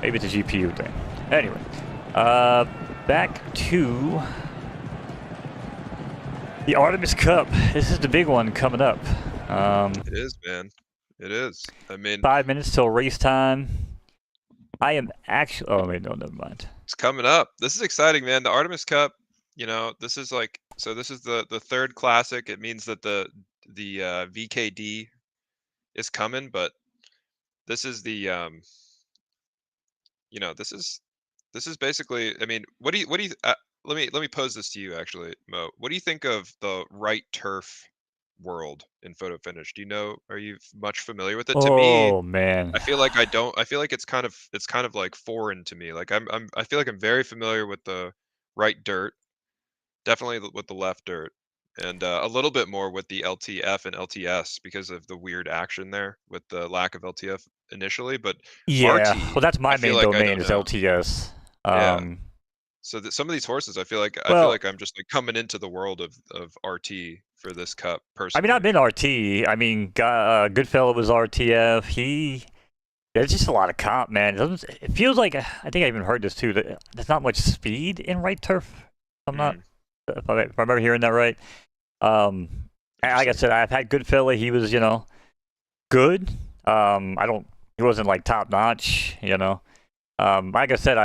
Maybe it's a GPU thing. Anyway, back to the Artemis Cup. This is the big one coming up. It is, man. It is. I mean, 5 minutes till race time. I am actually. Oh wait, no, never mind. It's coming up. This is exciting, man. The Artemis Cup. You know, this is like, so this is the third classic. It means that the VKD is coming, but this is the you know, this is basically. I mean, what do you let me pose this to you actually, Mo. What do you think of the right turf world in photo finish? Do you know? Are you much familiar with it? To me, Oh man. I feel like I don't. I feel like it's kind of like foreign to me. Like I feel like I'm very familiar with the right dirt, definitely with the left dirt, and a little bit more with the LTF and LTS because of the weird action there with the lack of LTF initially. But Yeah. RT, Well, that's my I feel main like I domain don't is know. LTS. Yeah. So some of these horses, I feel like I'm just like coming into the world of RT for this cup I personally. mean, I've been RT. I mean, Goodfellow was RTF. There's just a lot of comp, man. It feels like, I think I even heard this too, that there's not much speed in right turf. If I remember hearing that right. Like I said, I've had Goodfellow. He was, good. He wasn't like top notch, Like I said,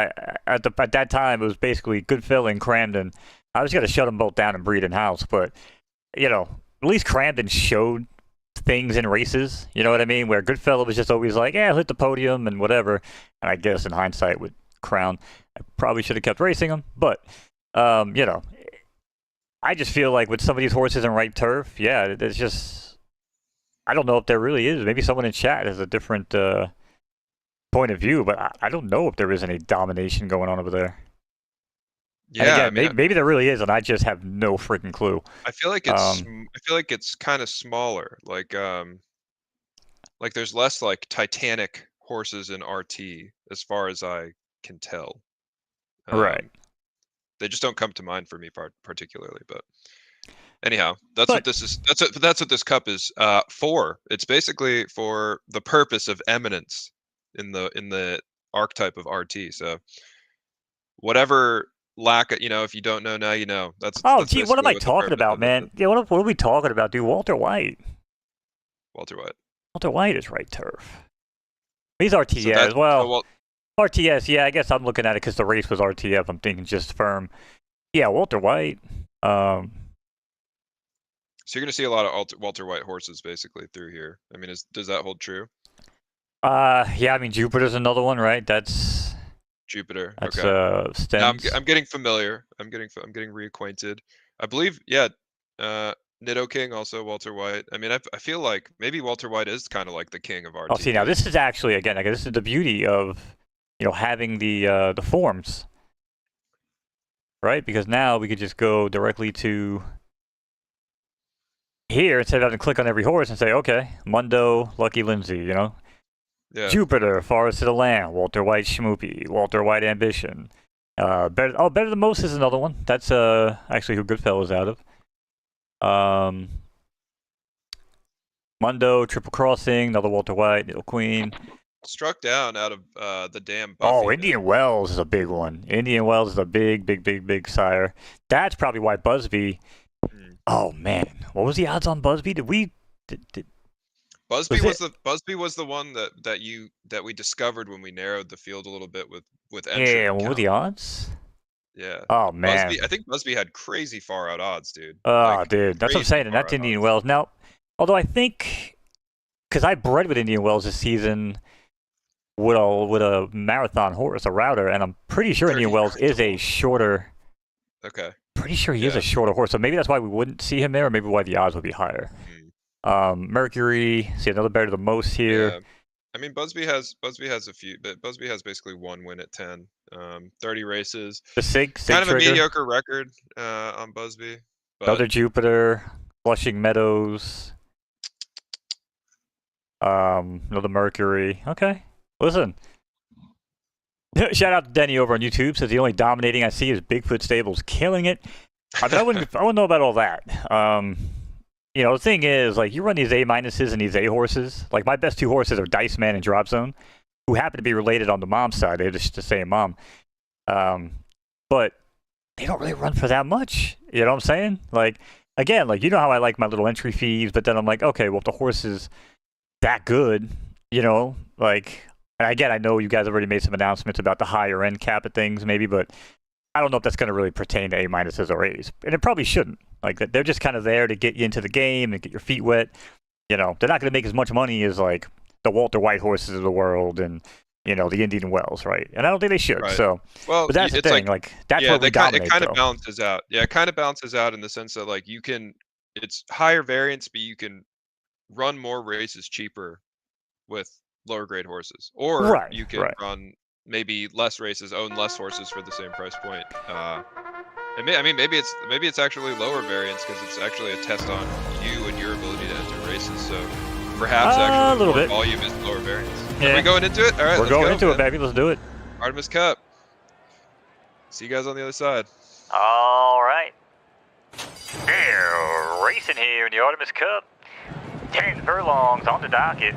at that time it was basically Goodfellow and Cramden. I was gonna shut them both down and breed in house, but at least Cramden showed things in races. You know what I mean? Where Goodfellow was just always like, yeah, hit the podium and whatever. And I guess in hindsight with Crown, I probably should have kept racing him. But I just feel like with some of these horses in right turf, yeah, there's just, I don't know if there really is. Maybe someone in chat has a different point of view, but I don't know if there is any domination going on over there. Yeah, and again, maybe there really is, and I just have no freaking clue. I feel like it's kind of smaller. Like there's less like Titanic horses in RT as far as I can tell. Right. They just don't come to mind for me particularly, but anyhow, that's what this is. That's what this cup is for. It's basically for the purpose of eminence in the archetype of RT. So whatever lack of, if you don't know now, you know. That's Oh, that's gee, what am basically I what the talking purpose about, of this man? is. Yeah, what are we talking about, dude? Walter White. Walter White. Walter White is right turf. He's So RTS. that's Well, Walt. RTS, yeah, I guess I'm looking at it because the race was RTF. I'm thinking just firm. Yeah, Walter White. So you're gonna see a lot of Walter White horses basically through here. I mean, does that hold true? Yeah, I mean Jupiter's another one, right? That's Jupiter. that's Okay. Now Stems. I'm getting familiar. I'm getting reacquainted. I believe, yeah. Nido King also Walter White. I mean, I feel like maybe Walter White is kind of like the king of Oh, see, now RTD. this is actually again, like, this is the beauty of having the forms, right? Because now we could just go directly to here instead of having to click on every horse and say, okay, Mundo, Lucky Lindsay, Yeah. Jupiter, Forest of the Land, Walter White Schmoopy, Walter White Ambition. Better Than Most is another one. That's actually who Goodfellas out of. Mundo, Triple Crossing, another Walter White, Little Queen. Struck down out of the damn Oh, Buffy. Indian Wells is a big one. Indian Wells is a big sire. That's probably why Busby. Oh man, what was the odds on Busby? Busby was the one that we discovered when we narrowed the field a little bit with entry. Yeah, what were the odds? Yeah. Oh man. I think Busby had crazy far out odds, dude. Oh, dude, that's what I'm saying. And that's Indian Wells. Now, although I think, because I bred with Indian Wells this season with a marathon horse, a router, and I'm pretty sure Indian Wells is a shorter. Okay. Pretty sure he is a shorter horse, so maybe that's why we wouldn't see him there, or maybe why the odds would be higher. Mercury, see another Better Than Most here. Yeah. I mean, Busby has a few, but Busby has basically 1 win at 10, 30 races. The Sig kind of Trigger. a mediocre record on Busby. But Another Jupiter, Flushing Meadows. Another Mercury. Okay, listen. Shout out to Denny over on YouTube. Says the only dominating I see is Bigfoot Stables killing it. I wouldn't know about all that. The thing is, like, you run these A minuses and these A horses. Like, my best 2 horses are Dice Man and Drop Zone, who happen to be related on the mom's side. They're just the same mom. But they don't really run for that much. You know what I'm saying? Like, again, like, you know how I like my little entry fees, but then I'm like, okay, well, if the horse is that good, like, and again, I know you guys already made some announcements about the higher end cap of things, maybe, but I don't know if that's going to really pertain to A minuses or A's, and it probably shouldn't. Like, they're just kind of there to get you into the game and get your feet wet. They're not going to make as much money as like the Walter White horses of the world and the Indian Wells, right? And I don't think they should. Right. So, well, but that's the thing. Like, that's where we dominate. It kind of balances out. Yeah, it kind of balances out in the sense that, like, it's higher variance, but you can run more races cheaper with lower grade horses, or you can run maybe less races, own less horses for the same price point. Maybe it's actually lower variance because it's actually a test on you and your ability to enter races. So perhaps actually a little bit volume is lower variance. Yeah. Are we going into it? All right, we're going into it, baby. Let's do it. Artemis Cup. See you guys on the other side. All right. Yeah, racing here in the Artemis Cup. 10 furlongs on the docket.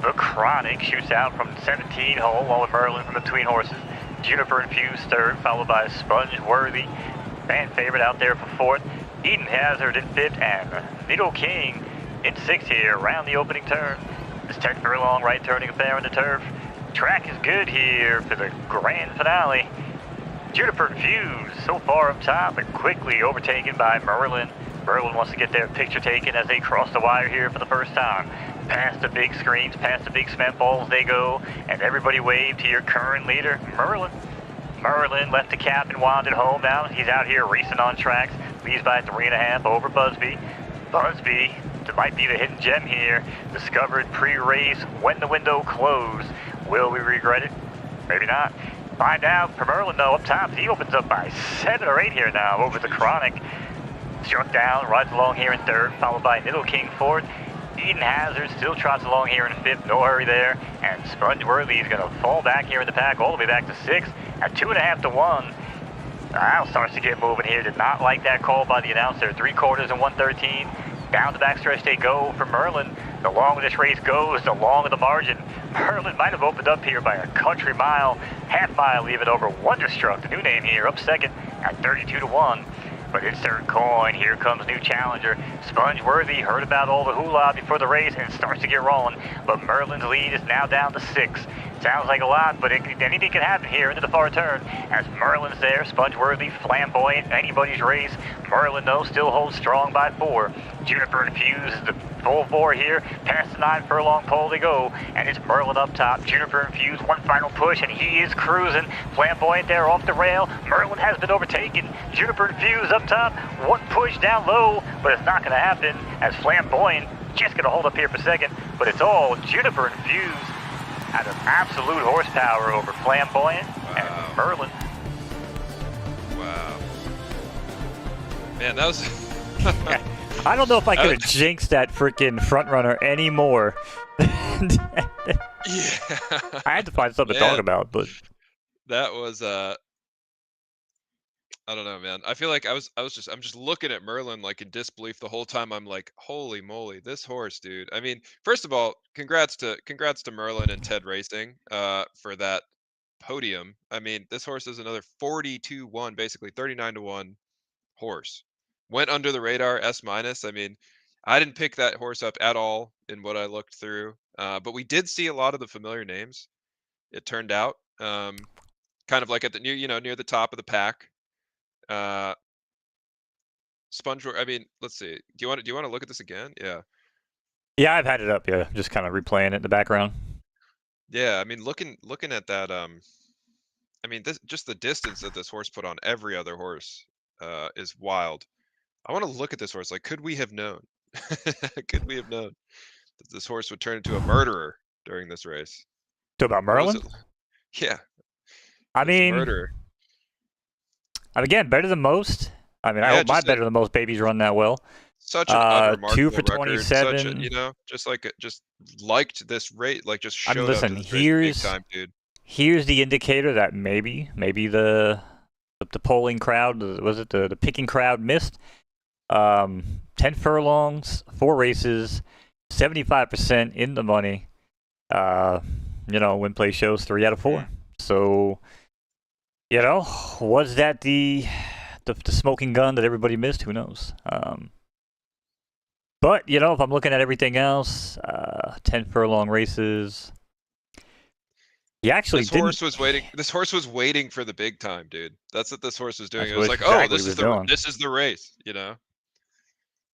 The Chronic shoots out from 17 hole, while Merlin from between horses. Juniper Infused third, followed by Sponge Worthy. Fan favorite out there for fourth. Eden Hazard in fifth, and Needle King in sixth here around the opening turn. This 10 furlong right turning affair on the turf. Track is good here for the grand finale. Juniper Infused so far up top and quickly overtaken by Merlin. Merlin wants to get their picture taken as they cross the wire here for the first time. Past the big screens, past the big cement balls they go, and everybody waved to your current leader, Merlin. Merlin left the cap and wandered home now. He's out here racing on tracks, leads by 3.5 over Busby. Busby might be the hidden gem here, discovered pre-race when the window closed. Will we regret it? Maybe not. Find out for Merlin, though, up top. He opens up by 7 or 8 here now over the Chronic. Struck down, rides along here in third, followed by Niddle King fourth. Eden Hazard still trots along here in fifth, no hurry there. And Sponge Worthy is going to fall back here in the pack all the way back to 6 at 2.5 to 1. Now starts to get moving here. Did not like that call by the announcer. 3/4 and 113. Down the backstretch they go for Merlin. The longer this race goes, the longer the margin. Merlin might have opened up here by a country mile, half mile even over Wonderstruck, the new name here, up second at 32-1. But insert coin, here comes new challenger. Spongeworthy heard about all the hula before the race and starts to get rolling, but Merlin's lead is now down to 6. Sounds like a lot, but anything can happen here into the far turn. As Merlin's there, Spongeworthy, flamboyant, anybody's race. Merlin, though, still holds strong by 4. Juniper and Fuse is the full 4 here. Past the 9 furlong pole they go, and it's Merlin up top. Juniper and Fuse, one final push, and he is cruising. Flamboyant there off the rail. Merlin has been overtaken. Juniper and Fuse up top, one push down low, but it's not going to happen as Flamboyant just going to hold up here for second, but it's all Juniper and Fuse out of absolute horsepower over Flamboyant and Merlin. Wow. Man, that was... I don't know if I could have jinxed that freaking front runner anymore. Yeah. I had to find something to talk about, but that was I don't know, man. I feel like I'm just looking at Merlin like in disbelief the whole time. I'm like, holy moly, this horse, dude. I mean, first of all, congrats to Merlin and Ted Racing for that podium. I mean, this horse is another 40-1, basically 39-1 horse. Went under the radar, S-. I mean, I didn't pick that horse up at all in what I looked through, but we did see a lot of the familiar names. It turned out, kind of like at the near the top of the pack. I mean, let's see. Do you want to look at this again? Yeah. Yeah, I've had it up. Yeah, just kind of replaying it in the background. Yeah, I mean, looking at that. I mean, just the distance that this horse put on every other horse is wild. I want to look at this horse. Like, could we have known? Could we have known that this horse would turn into a murderer during this race? Talk about Merlin? Yeah. I mean, murderer. Again, better than most. I mean, I hope my better than most babies run that well. Such an unremarkable 2 for record. 27. Such a, just liked this rate, like just showed listen, up to this race big time, dude. Here's the indicator that maybe the polling crowd, was it the picking crowd missed? 10 furlongs, 4 races, 75% in the money. Win play shows 3 out of 4. So, was that the smoking gun that everybody missed? Who knows? But if I'm looking at everything else, 10 furlong races. He actually This horse was waiting for the big time, dude. That's what this horse was doing. It was like, exactly this is the race,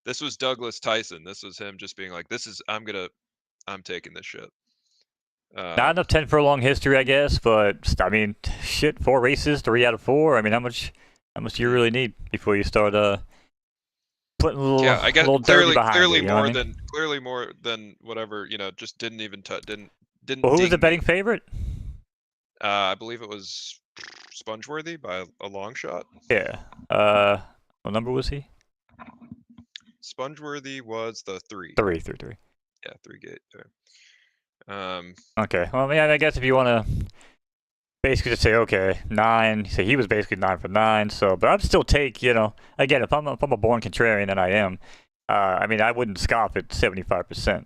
This was Douglas Tyson. This was him just being like, I'm taking this shit. Not enough 10 furlong history, I guess, but I mean, shit, 4 races, 3 out of 4. I mean, how much do you really need before you start putting a little I guess little dirty behind clearly it, clearly more than whatever, just didn't even didn't. Well, who was the betting favorite? I believe it was Spongeworthy by a long shot. Yeah. What number was he? Spongeworthy was the 3. 3. Yeah, 3 gate. Okay. Well, I guess if you want to basically just say, okay, 9. So he was basically 9 for 9. So, but I'd still take, again, if I'm a born contrarian, and I am, I mean, I wouldn't scoff at 75%.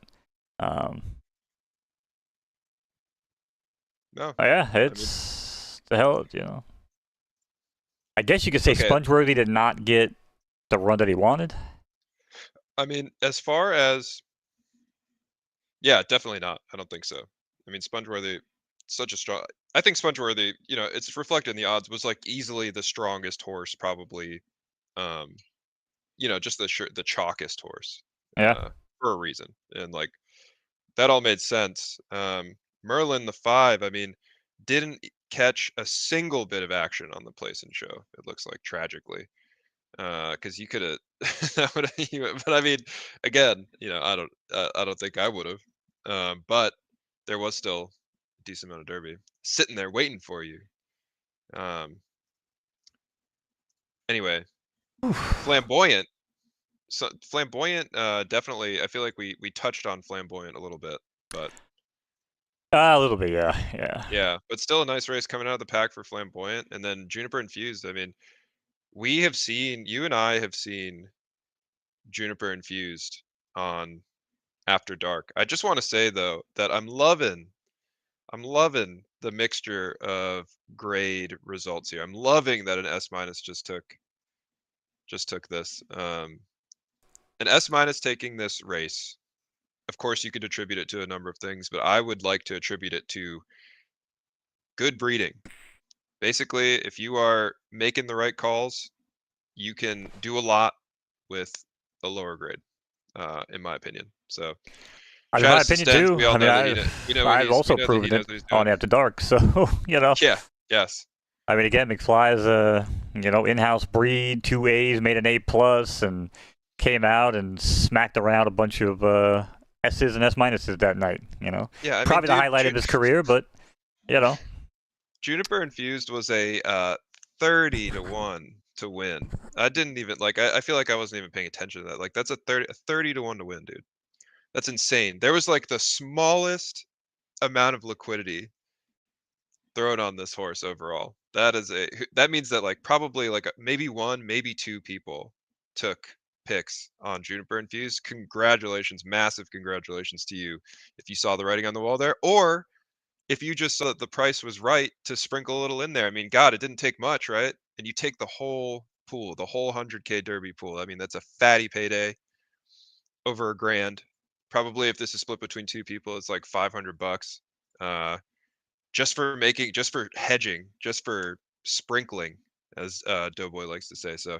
No. Oh, yeah, it's the hell, I guess you could say Spongeworthy did not get the run that he wanted. I mean, as far as, yeah, definitely not. I don't think so. I mean, Spongeworthy, such a strong. I think Spongeworthy, it's reflected in the odds, was like easily the strongest horse, probably. Just the chalkest horse. Yeah. For a reason, and like that all made sense. Merlin, the 5, I mean, didn't catch a single bit of action on the place and show. It looks like, tragically, because you could have. But I mean, again, I don't think I would have. But there was still a decent amount of Derby sitting there waiting for you. Anyway, Flamboyant. So Flamboyant, definitely. I feel like we touched on Flamboyant a little bit, but. A little bit, yeah. Yeah, but still a nice race coming out of the pack for Flamboyant, and then Juniper Infused. I mean, you and I have seen Juniper Infused on after dark. I just want to say though that I'm loving the mixture of grade results here. I'm loving that an S minus just took this. An S minus taking this race. Of course, you could attribute it to a number of things, but I would like to attribute it to good breeding. Basically, if you are making the right calls, you can do a lot with a lower grade, in my opinion. So, I mean, shout my out to opinion Stens. too. We all I mean, know that we know I've that he proven knows it what he's on doing. After Dark. So Yeah. Yes. I mean, again, McFly is a in-house breed, 2 A's, made an A+, and came out and smacked around a bunch of S's and S minuses that night. Yeah. I mean, Probably the dude, highlight of his career, but you know. Juniper Infused was a 30-1 to win. I didn't even like. I feel like I wasn't even paying attention to that. Like that's a 30-1 to win, dude. That's insane. There was like the smallest amount of liquidity thrown on this horse overall. That means that like probably like maybe one, maybe two people took picks on Juniper Infused. Congratulations, massive congratulations to you if you saw the writing on the wall there, or if you just saw that the price was right to sprinkle a little in there. I mean, God, it didn't take much, right? And you take the whole pool, the whole 100K Derby pool. I mean, that's a fatty payday, over $1,000. Probably if this is split between two people, it's like $500. Just for hedging, just for sprinkling, as Doughboy likes to say. So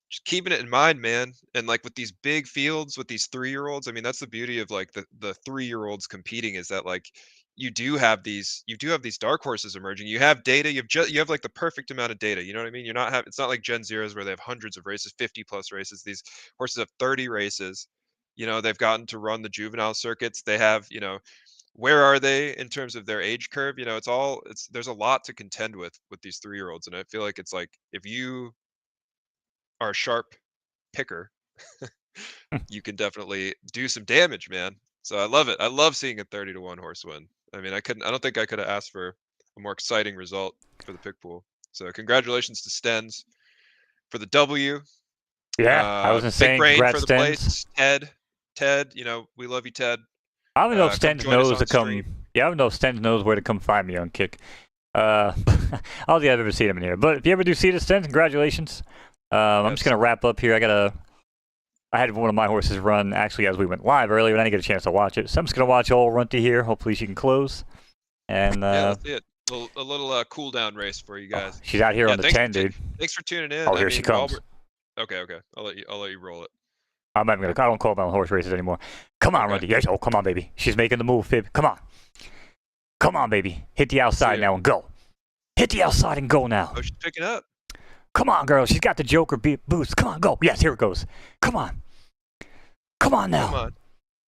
just keeping it in mind, man. And like with these big fields, with these 3-year-olds, I mean, that's the beauty of like the 3-year-olds competing, is that like you do have these dark horses emerging. You have data. You have like the perfect amount of data. You know what I mean? It's not like Gen Zeros where they have hundreds of races, 50 plus races. These horses have 30 races. They've gotten to run the juvenile circuits. They have, where are they in terms of their age curve? There's a lot to contend with these 3-year-olds, and I feel like it's like if you are a sharp picker, you can definitely do some damage, man. So I love it. I love seeing a 30-1 horse win. I mean, I don't think I could have asked for a more exciting result for the pick pool. So congratulations to Stens for the W. Yeah, I wasn't Big saying brain for congrats, the Stens. place. Ted, we love you, Ted. I don't know if Come Stens join us knows to on stream. come. Yeah, I don't know if Stens knows where to come find me on Kick. I don't think I've ever seen him in here. But if you ever do see this, Stens, congratulations. I'm just gonna wrap up here. I had one of my horses run actually as we went live earlier, and I didn't get a chance to watch it. So I'm just gonna watch old Runty here. Hopefully she can close. And Yeah, that's it. A little cool down race for you guys. she's out here on the 10, dude. Thanks for tuning in. Oh, here she comes. Okay. I'll let you roll it. I'm not even gonna. I don't call them horse races anymore. Come on, Runty. Yes. Oh, come on, baby. She's making the move, Fib. Come on. Come on, baby. Hit the outside now and go. Hit the outside and go now. Oh, she's picking up. Come on, girl. She's got the Joker boost. Come on, go. Yes, here it goes. Come on. Come on now. Come on.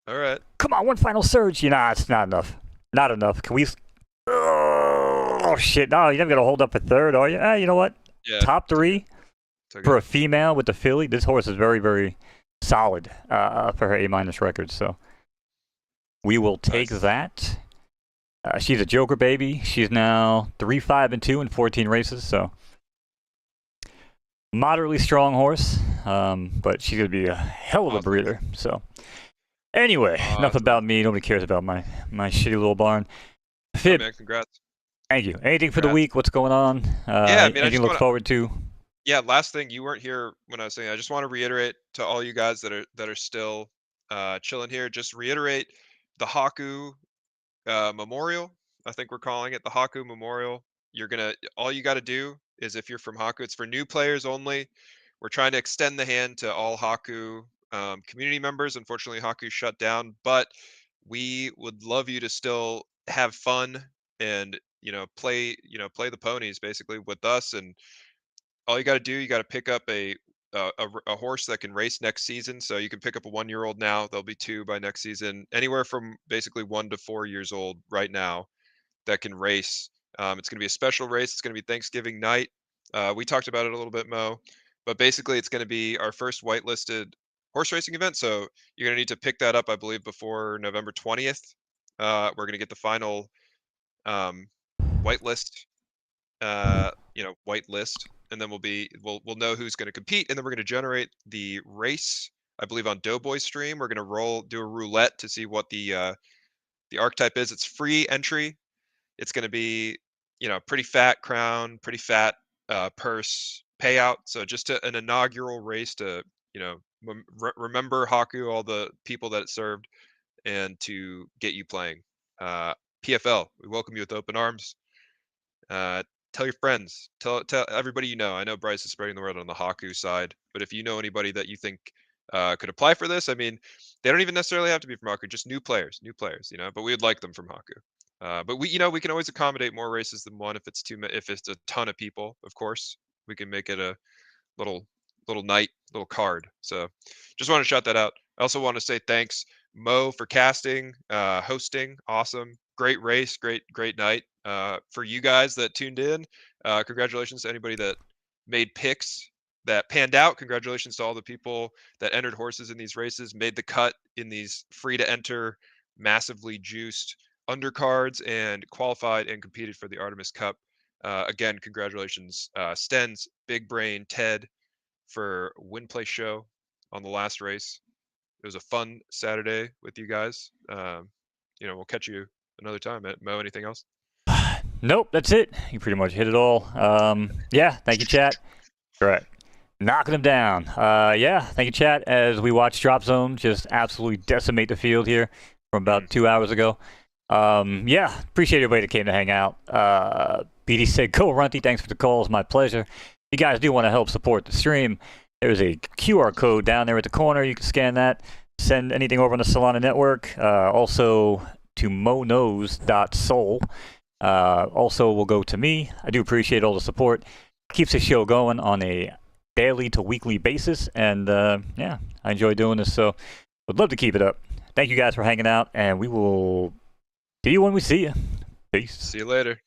All right. Come on, one final surge. It's not enough. Not enough. Can we? Oh shit! No, you're never gonna hold up a third, are you? You know what? Yeah. Top 3 for a female with the filly. This horse is very, very solid for her A- record. So we will take that. She's a Joker baby. She's now 3-5-2 in 14 races. So moderately strong horse, but she's gonna be a hell of a breather. So anyway, enough about me. Nobody cares about my shitty little barn. Fib, man, congrats. Thank you. Anything for the week? What's going on? Anything to look forward to? Yeah, last thing, you weren't here when I was saying. I just want to reiterate to all you guys that are still chilling here. Just reiterate the Haku Memorial. I think we're calling it the Haku Memorial. All you got to do is, if you're from Haku, it's for new players only. We're trying to extend the hand to all Haku community members. Unfortunately, Haku shut down, but we would love you to still have fun and play the ponies basically with us. And all you got to do, you got to pick up a horse that can race next season. So you can pick up a 1-year-old now. There'll be 2 by next season. Anywhere from basically 1 to 4 years old right now that can race. It's going to be a special race. It's going to be Thanksgiving night. We talked about it a little bit, Mo, but basically it's going to be our first whitelisted horse racing event. So you're going to need to pick that up, I believe, before November 20th. We're going to get the final whitelist, whitelist, and then we'll know who's going to compete, and then we're going to generate the race I believe on Doughboy's stream. We're gonna do a roulette to see what the archetype is. It's free entry. It's gonna be, you know, pretty fat crown, pretty fat purse payout. So just an inaugural race to, you know, remember Haku, all the people that it served, and to get you playing. PFL, we welcome you with open arms. Tell your friends, tell everybody you know. I know Bryce is spreading the word on the Haku side, but if you know anybody that you think could apply for this, I mean, they don't even necessarily have to be from Haku, just new players, you know. But we would like them from Haku. But we, you know, we can always accommodate more races than one if it's if it's a ton of people. Of course, we can make it a little night, little card. So just want to shout that out. I also want to say thanks, Mo, for casting, hosting. Awesome. Great race, great night. For you guys that tuned in, congratulations to anybody that made picks that panned out. Congratulations to all the people that entered horses in these races, made the cut in these free to enter, massively juiced undercards, and qualified and competed for the Artemis Cup. Again, congratulations, Stens, Big Brain, Ted, for win play show on the last race. It was a fun Saturday with you guys. You know, we'll catch you another time. Mo, anything else? Nope, that's it. You pretty much hit it all. Yeah, thank you, chat. Correct. Knocking them down. Yeah, thank you, chat, as we watch Drop Zone just absolutely decimate the field here from about 2 hours ago. Yeah, appreciate everybody that came to hang out. BD said, go Runty, thanks for the calls, my pleasure. If you guys do want to help support the stream, there's a QR code down there at the corner. You can scan that, send anything over on the Solana network. Also to monos.soul. Also will go to me. I do appreciate all the support. Keeps the show going on a daily to weekly basis, and yeah, I enjoy doing this, so would love to keep it up. Thank you guys for hanging out, and we will see you when we see you. Peace. See you later.